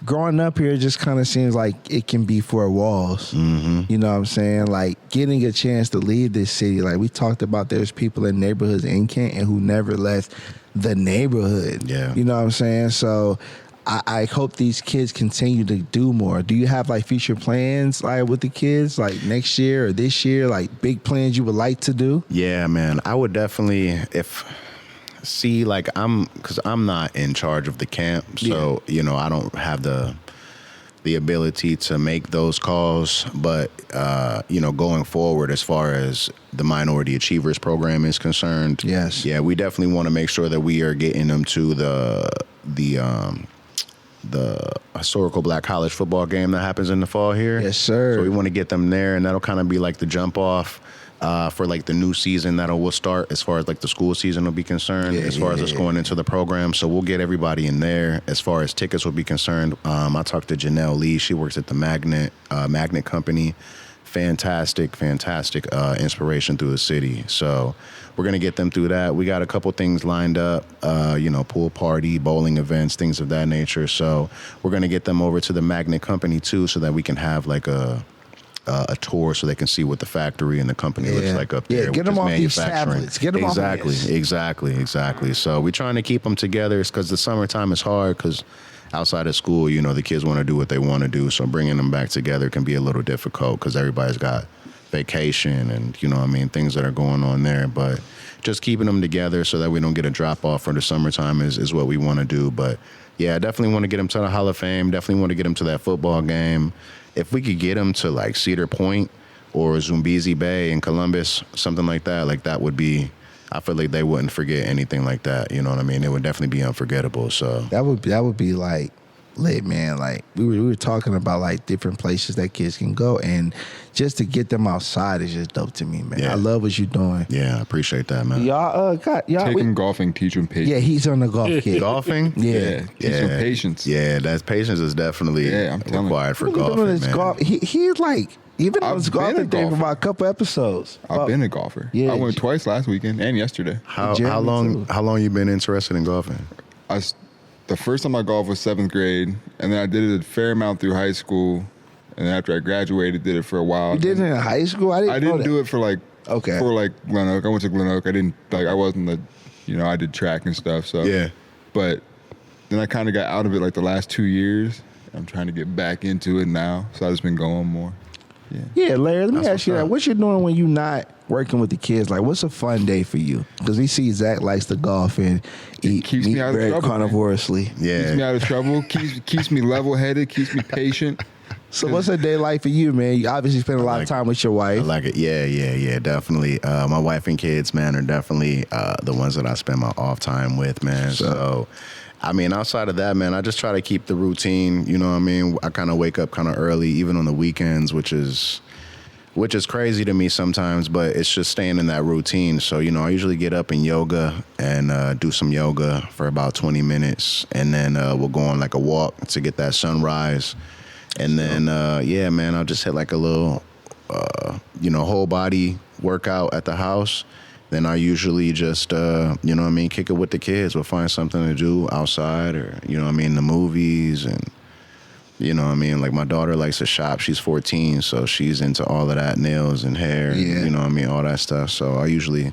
growing up here just kind of seems like it can be four walls. Mm-hmm. You know what I'm saying? Like getting a chance to leave this city. Like we talked about, there's people in neighborhoods in Canton who never left the neighborhood. Yeah. You know what I'm saying? So I hope these kids continue to do more. Do you have like future plans like with the kids, like next year or this year, like big plans you would like to do? Yeah, man. I would definitely, because I'm not in charge of the camp, so I don't have the ability to make those calls. But going forward, as far as the Minority Achievers program is concerned, we definitely want to make sure that we are getting them to the historical black college football game that happens in the fall here. Yes, sir. So we want to get them there, and that'll kind of be like the jump off for like the new season will start as far as like the school season will be concerned, as far as us going into the program. So we'll get everybody in there. As far as tickets will be concerned, I talked to Janelle Lee. She works at the Magnet Company. Fantastic inspiration through the city. So we're going to get them through that. We got a couple things lined up, pool party, bowling events, things of that nature. So we're going to get them over to the Magnet Company too, so that we can have like a tour so they can see what the factory and the company looks like up there. Yeah, get them off these tablets. Get them off this. Exactly. So we're trying to keep them together. It's because the summertime is hard because outside of school, the kids want to do what they want to do. So bringing them back together can be a little difficult because everybody's got vacation and, things that are going on there. But just keeping them together so that we don't get a drop off for the summertime is what we want to do. But yeah, I definitely want to get them to the Hall of Fame. Definitely want to get them to that football game. If we could get them to like Cedar Point or Zumbizi Bay in Columbus, something like that would be, I feel like they wouldn't forget anything like that. You know what I mean? It would definitely be unforgettable. So that would be like lit, man. Like we were talking about like different places that kids can go, and just to get them outside is just dope to me, man. Yeah. I love what you're doing. Yeah, I appreciate that, man. Y'all take him golfing, teach him patience. Yeah, he's on the golf kid. Golfing? Yeah. Teach him patience. Yeah, that patience is definitely required for golfing, man. He's like, even on his golfing thing for about a couple episodes. I've been a golfer. Yeah, I went twice last weekend and yesterday. How long you been interested in golfing? The first time I golfed was 7th grade, and then I did it a fair amount through high school, and then after I graduated, did it for a while. You did it in high school? I didn't do it for Glen Oak. I went to Glen Oak. I wasn't I did track and stuff. So yeah, but then I kind of got out of it like the last 2 years. I'm trying to get back into it now, so I've just been going more. Yeah, Larry, let me ask you that. What you doing when you're not working with the kids? Like, what's a fun day for you? Because we see Zach likes to golf and eat meat very carnivorously. Yeah. Keeps me out of trouble, keeps me level-headed, keeps me patient. So what's a day like for you, man? You obviously spend a lot of time with your wife. I like it. Yeah, definitely. My wife and kids, man, are definitely the ones that I spend my off time with, man. So outside of that, man, I just try to keep the routine. You know what I mean? I kind of wake up kind of early, even on the weekends, which is crazy to me sometimes, but it's just staying in that routine. So, I usually get up in yoga and do some yoga for about 20 minutes, and then we'll go on like a walk to get that sunrise. And then, man, I'll just hit like a little, whole body workout at the house. Then I usually just, kick it with the kids. We'll find something to do outside or, the movies. And, like my daughter likes to shop. She's 14, so she's into all of that, nails and hair, all that stuff. So I usually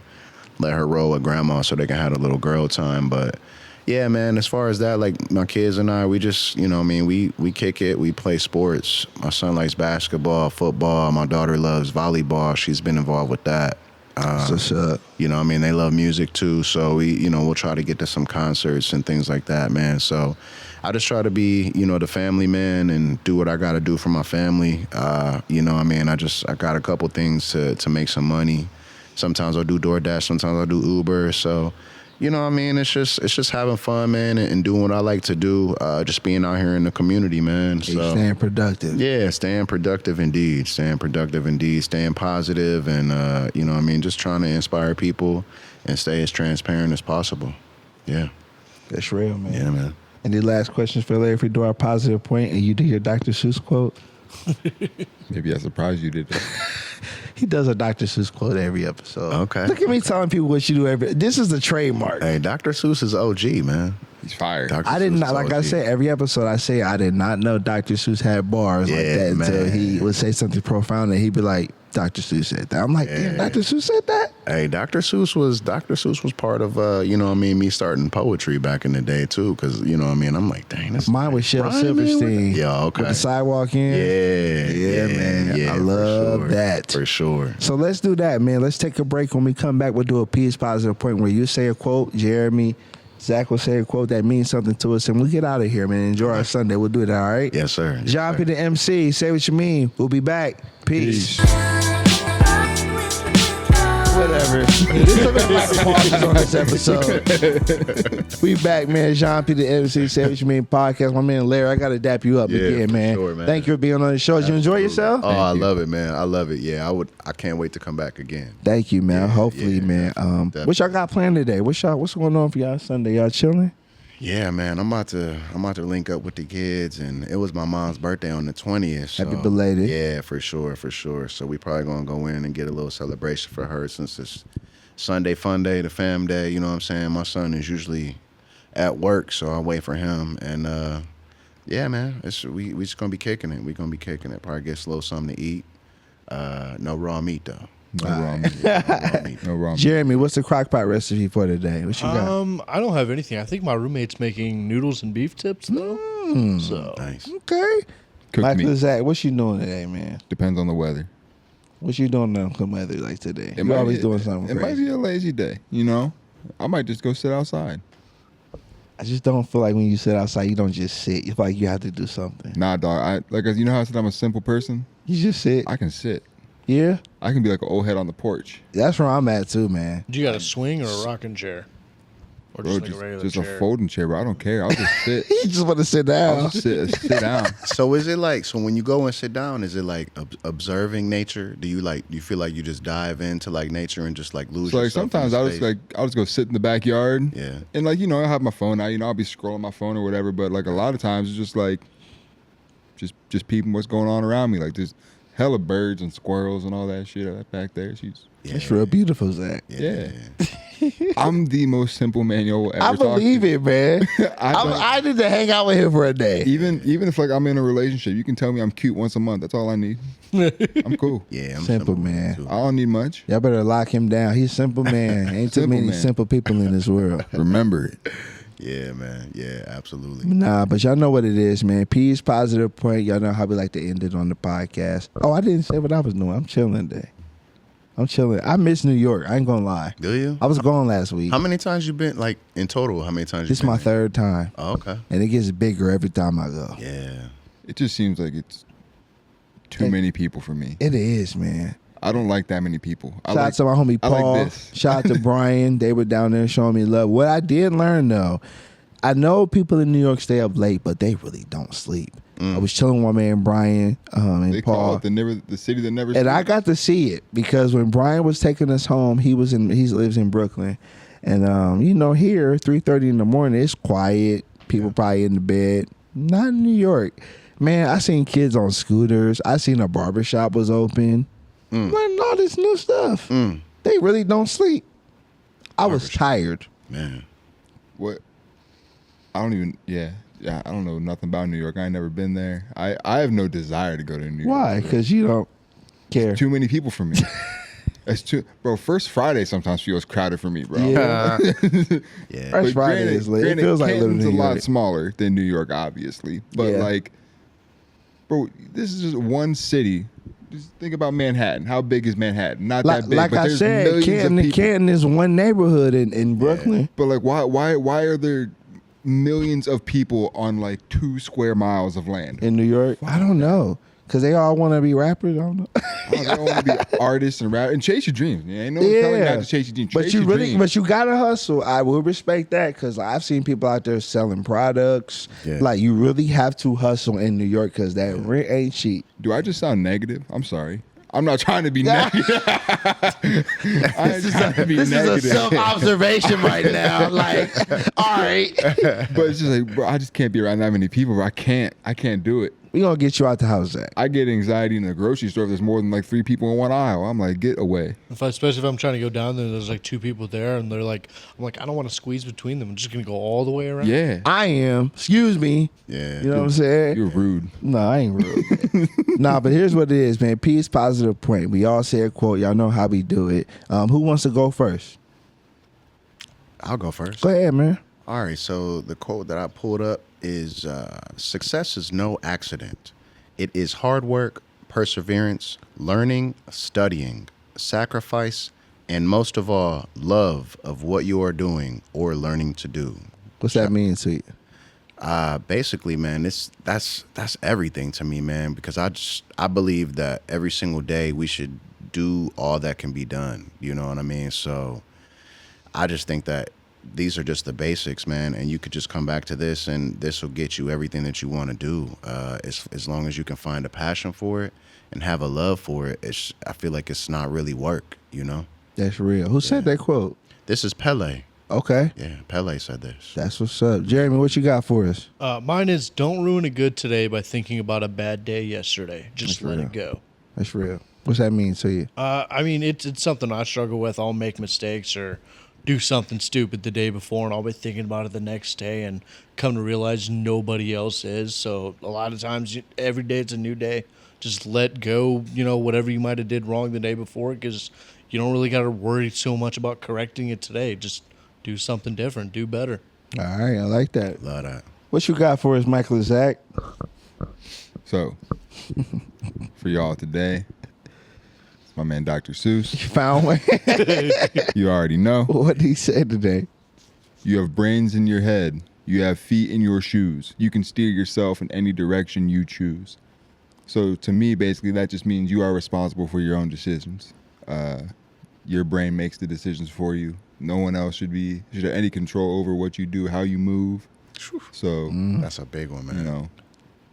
let her roll with grandma so they can have a little girl time. But, yeah, man, as far as that, like my kids and I, we just, we kick it. We play sports. My son likes basketball, football. My daughter loves volleyball. She's been involved with that. They love music too, so we'll try to get to some concerts and things like that, man. So I just try to be, the family man and do what I got to do for my family. I got a couple things to make some money. Sometimes I'll do DoorDash, sometimes I'll do Uber. So, you know what I mean? It's just having fun, man, and doing what I like to do. Just being out here in the community, man. So staying productive. Yeah, staying productive indeed. Staying positive, and you know what I mean? Just trying to inspire people and stay as transparent as possible. Yeah. That's real, man. Yeah, man. Any last questions for Larry? If we do our positive point and you do your Dr. Seuss quote? Maybe I surprised you did that. He does a Dr. Seuss quote every episode. Okay. Look at me telling people what you do every. This is the trademark. Hey, Dr. Seuss is OG, man. He's fired. I did not, like I said, every episode I say I did not know Dr. Seuss had bars like that until he would say something profound and he'd be like, Dr. Seuss said that. I'm like, damn, Dr. Seuss said that? Hey, Dr. Seuss was part of you know what I mean, me starting poetry back in the day too, because you know what I mean, I'm like, dang, this mine was Shel Silverstein. Yeah, okay. With the sidewalk in. Yeah, man. Yeah, I love that. For sure. So let's do that, man. Let's take a break. When we come back, we'll do a Peace Positive Point where you say a quote, Jeremy, Zach will say a quote that means something to us, and we'll get out of here, man. Enjoy our Sunday. We'll do it, all right? Yes, sir. Jéan P. the MC, say what you mean. We'll be back. Peace. Whatever. There's something like pauses on this episode. We back, man. Jéan P. the MC, say what you mean podcast. My man Larry, I got to dap you up again, man. Sure, man. Thank you for being on the show. Did you enjoy yourself? Oh, I love it, man. I love it. Yeah, I can't wait to come back again. Thank you, man. Yeah, Hopefully, man. What y'all got planned today? What's going on for y'all Sunday? Y'all chilling? Yeah, man. I'm about to link up with the kids, and it was my mom's birthday on the 20th. So, Happy belated. Yeah, for sure. So we probably gonna go in and get a little celebration for her since it's Sunday fun day, the fam day. You know what I'm saying? My son is usually at work, so I'll wait for him. And yeah, man, we just gonna be kicking it. We gonna be kicking it. Probably get a little something to eat. No raw meat though. No wrong. Jeremy, what's the crock pot recipe for today? What you got? I don't have anything. I think my roommate's making noodles and beef tips though. So Nice. Okay. Cooked Michael meat. Zach, what you doing today, man? Depends on the weather. What you doing on the weather like today? It You always be- doing something It might crazy. be a lazy day, you know? I might just go sit outside. I just don't feel like when you sit outside, you don't just sit. You feel like you have to do something. Nah, dog. You know how I said I'm a simple person? You just sit. I can sit. Yeah. I can be like an old head on the porch. That's where I'm at too, man. do you got a swing or a rocking chair? Or Bro, just like a regular just chair? a folding chair, bro. I don't care. I'll just sit. You just want to sit down. I'll just sit down. So is it like, so when you go and sit down, is it like observing nature? Do you feel like you just dive into like nature and just like lose So like yourself in sometimes the I'll just go sit in the backyard. Yeah. And like, you know, I have my phone out, you know, I'll be scrolling my phone or whatever, but like a lot of times it's just like just peeping what's going on around me. Like there's hella birds and squirrels and all that shit back there. It's real beautiful, Zach. Yeah. I'm the most simple man you'll ever I talk believe to. it, man. I need to hang out with him for a day. Even if like I'm in a relationship, you can tell me I'm cute once a month. That's all I need. I'm cool. Yeah, I'm Simple, man. too. I don't need much. Y'all better lock him down. He's a simple man. Ain't too Simple many man. simple people in this world. Remember it. Yeah, man. Yeah, absolutely. Nah, but y'all know what it is, man. Peace, positive point. Y'all know how we like to end it on the podcast. Oh, I didn't say what I was doing. I'm chilling today. I'm chilling. I miss New York. I ain't gonna lie. Do you? I was gone last week. How many times you been, like, in total? How many times you This is been my there? third time. Oh, okay. And it gets bigger every time I go. Yeah. It just seems like it's too many people for me. It is, man. I don't like that many people. Shout out to my homie I like Paul. this. Shout out to Brian. They were down there showing me love. What I did learn though, I know people in New York stay up late, but they really don't sleep. I was chilling with my man Brian and They call Paul. it the city that never And I sleeps. got to see it because when Brian was taking us home, he lives in Brooklyn, and you know here 3:30 in the morning it's quiet. People probably in the bed. Not in New York, man. I seen kids on scooters. I seen a barbershop was open. Learning all this new stuff. They really don't sleep. I was tired. Man. What? I don't even. Yeah, I don't know nothing about New York. I ain't never been there. I have no desire to go to New York. Why? Because you don't care. Too many people for me. That's too, bro. First Friday sometimes feels crowded for me, bro. Yeah. Yeah. First Friday is lit. It feels like living in Canton's a New lot York. smaller than New York, obviously. But Yeah. like, bro, this is just one city. Just think about Manhattan. How big is Manhattan? Not that big. Like but I there's said, millions of people. Canton is one neighborhood in Brooklyn. But like, why are there millions of people on like 2 square miles of land? In New York, I don't know, cause they all want to be rappers. I don't know. They don't want to be artists and rap and chase your dreams. Yeah, ain't no one telling you not to chase your dreams. Chase your dreams. But you gotta hustle. I will respect that because I've seen people out there selling products. Yeah. Like you really have to hustle in New York because that rent ain't cheap. Do I just sound negative? I'm sorry. I'm not trying to be negative. This is a self-observation right now. Like, all right. But it's just like, bro, I just can't be around that many people. Bro. I can't do it. We gonna get you out the house, Zach. I get anxiety in the grocery store if there's more than like 3 people in one aisle. I'm like, get away. Especially if I'm trying to go down there and there's like 2 people there and they're like, I'm like, I don't want to squeeze between them. I'm just gonna go all the way around. Yeah. I am. Excuse me. Yeah. You know what I'm saying? You're rude. No, I ain't rude. Nah, but here's what it is, man. Peace, positive point. We all say a quote. Y'all know how we do it. Who wants to go first? I'll go first. Go ahead, man. All right. So the quote that I pulled up is success is no accident. It is hard work, perseverance, learning, studying, sacrifice, and most of all, love of what you are doing or learning to do. What's that mean to you? Basically, man, that's everything to me, man, because I believe that every single day we should do all that can be done. You know what I mean? So I just think that these are just the basics, man, and you could just come back to this and this will get you everything that you want to do. As long as you can find a passion for it and have a love for it, I feel like it's not really work, you know? That's real. Who said that quote? This is Pele. Okay. Yeah, Pele said this. That's what's up. Jeremy, what you got for us? Mine is don't ruin a good today by thinking about a bad day yesterday. Just let it go. That's real. What's that mean to you? I mean, it's something I struggle with. I'll make mistakes or do something stupid the day before, and I'll be thinking about it the next day and come to realize nobody else is. So a lot of times, every day it's a new day. Just let go, whatever you might have did wrong the day before, because you don't really got to worry so much about correcting it today. Just do something different, do better. All right, I like that. Love that. What you got for us, Michael and Zach? So, for y'all today, it's my man Dr. Seuss. You found one? You already know. What did he say today? You have brains in your head. You have feet in your shoes. You can steer yourself in any direction you choose. So to me, basically, that just means you are responsible for your own decisions. Your brain makes the decisions for you. No one else should have any control over what you do, how you move. So that's a big one, man.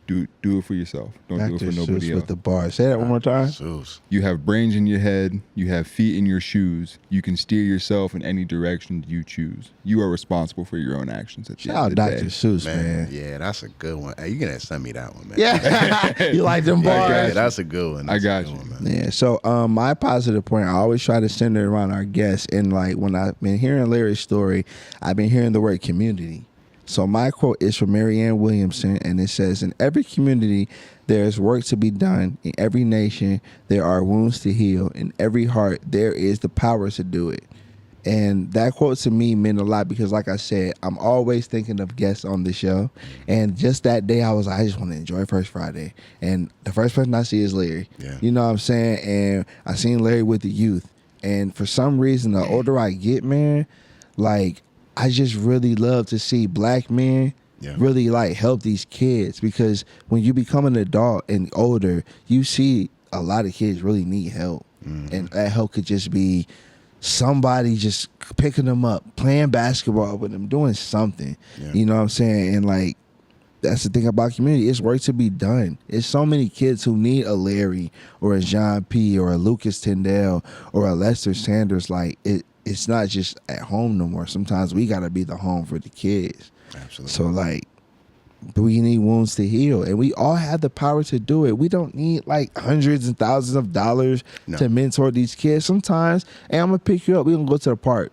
Do it for yourself. Don't do it for nobody else. With the bar. Say that one more time. Seuss. You have brains in your head. You have feet in your shoes. You can steer yourself in any direction you choose. You are responsible for your own actions. At the end of the Dr. day. Seuss, man. Yeah, that's a good one. Hey, you can send me that one, man. Yeah. You like them bars? Yeah, that's a good one. I got you. One, man. Yeah. So my positive point, I always try to center it around our guests. And like when I've been hearing Larry's story, I've been hearing the word community. So my quote is from Marianne Williamson, and it says, in every community, there is work to be done. In every nation, there are wounds to heal. In every heart, there is the power to do it. And that quote to me meant a lot because, like I said, I'm always thinking of guests on the show. And just that day, I was like, I just want to enjoy First Friday. And the first person I see is Larry. Yeah. You know what I'm saying? And I seen Larry with the youth. And for some reason, the older I get, man, like, I just really love to see black men really like help these kids, because when you become an adult and older, you see a lot of kids really need help. And that help could just be somebody just picking them up, playing basketball with them, doing something. You know what I'm saying? And like, that's the thing about community. It's work to be done. It's so many kids who need a Larry or a Jéan P or a Lucas Tyndale or a Lester Sanders. Like, it's not just at home no more. Sometimes we got to be the home for the kids. Absolutely. So, like, we need wounds to heal. And we all have the power to do it. We don't need, like, hundreds and thousands of dollars to mentor these kids. Sometimes, hey, I'm going to pick you up. We're going to go to the park.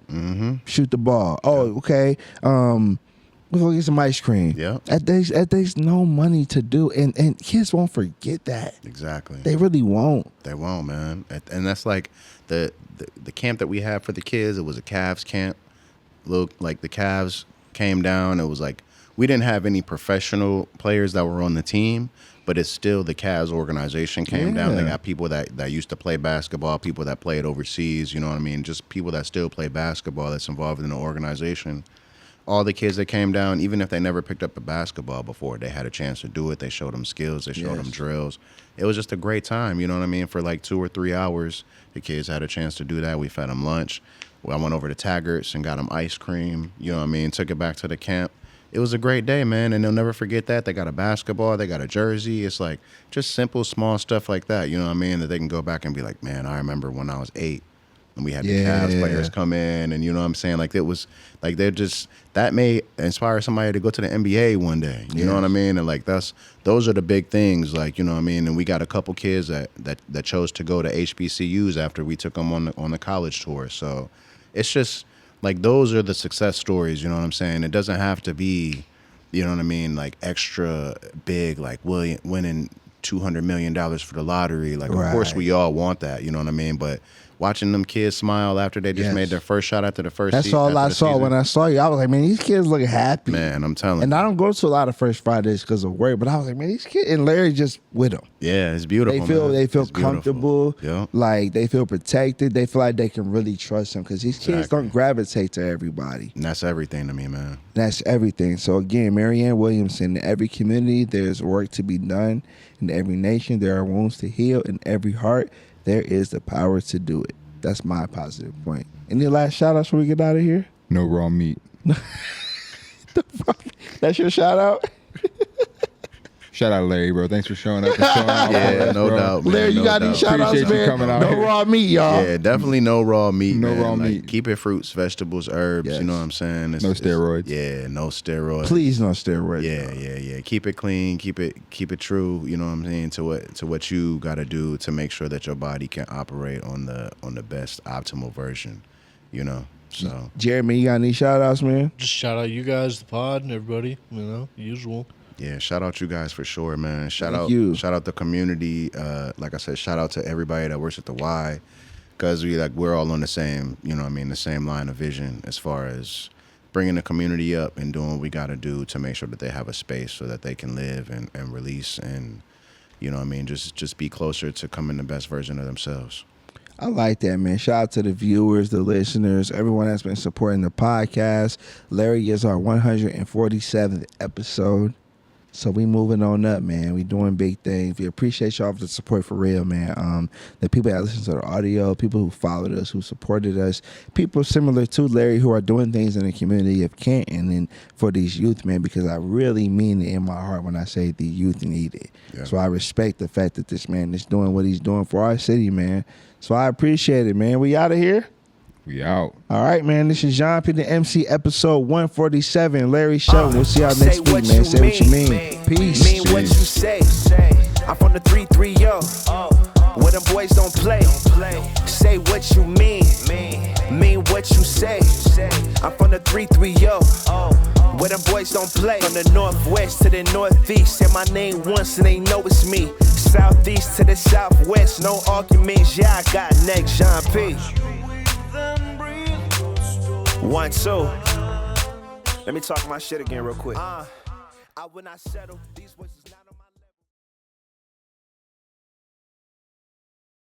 Shoot the ball. Oh, okay. We're going to get some ice cream. Yeah. There's no money to do. And kids won't forget that. Exactly. They really won't. They won't, man. And that's like the camp that we had for the kids. It was a Cavs camp. Look, like the Cavs came down. It was like we didn't have any professional players that were on the team, but it's still the Cavs organization came down. They got people that used to play basketball, people that played overseas, you know what I mean? Just people that still play basketball that's involved in the organization. all the kids that came down, even if they never picked up a basketball before, they had a chance to do it. They showed them skills. They showed them drills. It was just a great time, you know what I mean? For like 2 or 3 hours, the kids had a chance to do that. We fed them lunch. I went over to Taggart's and got them ice cream, you know what I mean? Took it back to the camp. It was a great day, man, and they'll never forget that. They got a basketball. They got a jersey. It's like just simple, small stuff like that, you know what I mean, that they can go back and be like, man, I remember when I was 8. And we had the Cavs players come in, and you know what I'm saying? Like, it was, like, they're just, that may inspire somebody to go to the NBA one day. You know what I mean? And, like, those are the big things, like, you know what I mean? And we got a couple kids that chose to go to HBCUs after we took them on the college tour. So it's just, like, those are the success stories, you know what I'm saying? It doesn't have to be, you know what I mean, like, extra big, like, winning $200 million for the lottery. Like, of course, we all want that, you know what I mean? But watching them kids smile after they just made their first shot after the first That's all I saw when I saw you. I was like, man, these kids look happy. Man, I'm telling you. And I don't go to a lot of First Fridays because of work, but I was like, man, these kids, and Larry just with them. Yeah, it's beautiful. They feel it's comfortable. Yep. Like, they feel protected. They feel like they can really trust them because these kids don't gravitate to everybody. And that's everything to me, man. That's everything. So again, Marianne Williamson, in every community, there's work to be done. In every nation, there are wounds to heal. In every heart, there is the power to do it. That's my positive point. Any last shout outs before we get out of here? No raw meat. That's your shout out? Shout out Larry, bro. Thanks for showing up and showing out. Yeah, no doubt, man. Larry, you got any shout outs, Appreciate you man? coming out No here. raw meat, y'all. Yeah, definitely no raw meat. No man. raw Like, meat. Keep it fruits, vegetables, herbs. Yes. You know what I'm saying? No steroids. Yeah, no steroids. Please, no steroids. Yeah. Keep it clean. Keep it true. You know what I'm saying? To what you got to do to make sure that your body can operate on the best optimal version. You know. So Jeremy, you got any shout outs, man? Just shout out you guys, the pod, and everybody. You know, usual. yeah, shout out you guys for sure, man. Shout you. out the community. Like I said, shout out to everybody that works at the Y, because we're all on the same, you know what I mean, the same line of vision as far as bringing the community up and doing what we got to do to make sure that they have a space so that they can live and release and, you know what I mean, just be closer to coming the best version of themselves. I like that, man. Shout out to the viewers, the listeners, everyone that's been supporting the podcast. Larry is our 147th episode. So we moving on up, man. We doing big things. We appreciate y'all for the support for real, man. The people that listen to the audio, people who followed us, who supported us, people similar to Larry who are doing things in the community of Canton and for these youth, man, because I really mean it in my heart when I say the youth need it. Yeah. So I respect the fact that this man is doing what he's doing for our city, man. So I appreciate it, man. We out of here? We out. All right, man. This is Jéan P, the MC, episode 147. Larry Shelton. We'll see y'all next week, man. Say what you mean. Peace. Mean what you say. I'm from the 3-3-0. Where them boys don't play. Say what you mean. Mean what you say. I'm from the 3-3-0. Where them boys don't play. From the northwest to the northeast. Say my name once and they know it's me. Southeast to the southwest. No arguments. Yeah, I got next. Jéan P. 1, 2. Let me talk my shit again real quick. I will not settle. These voices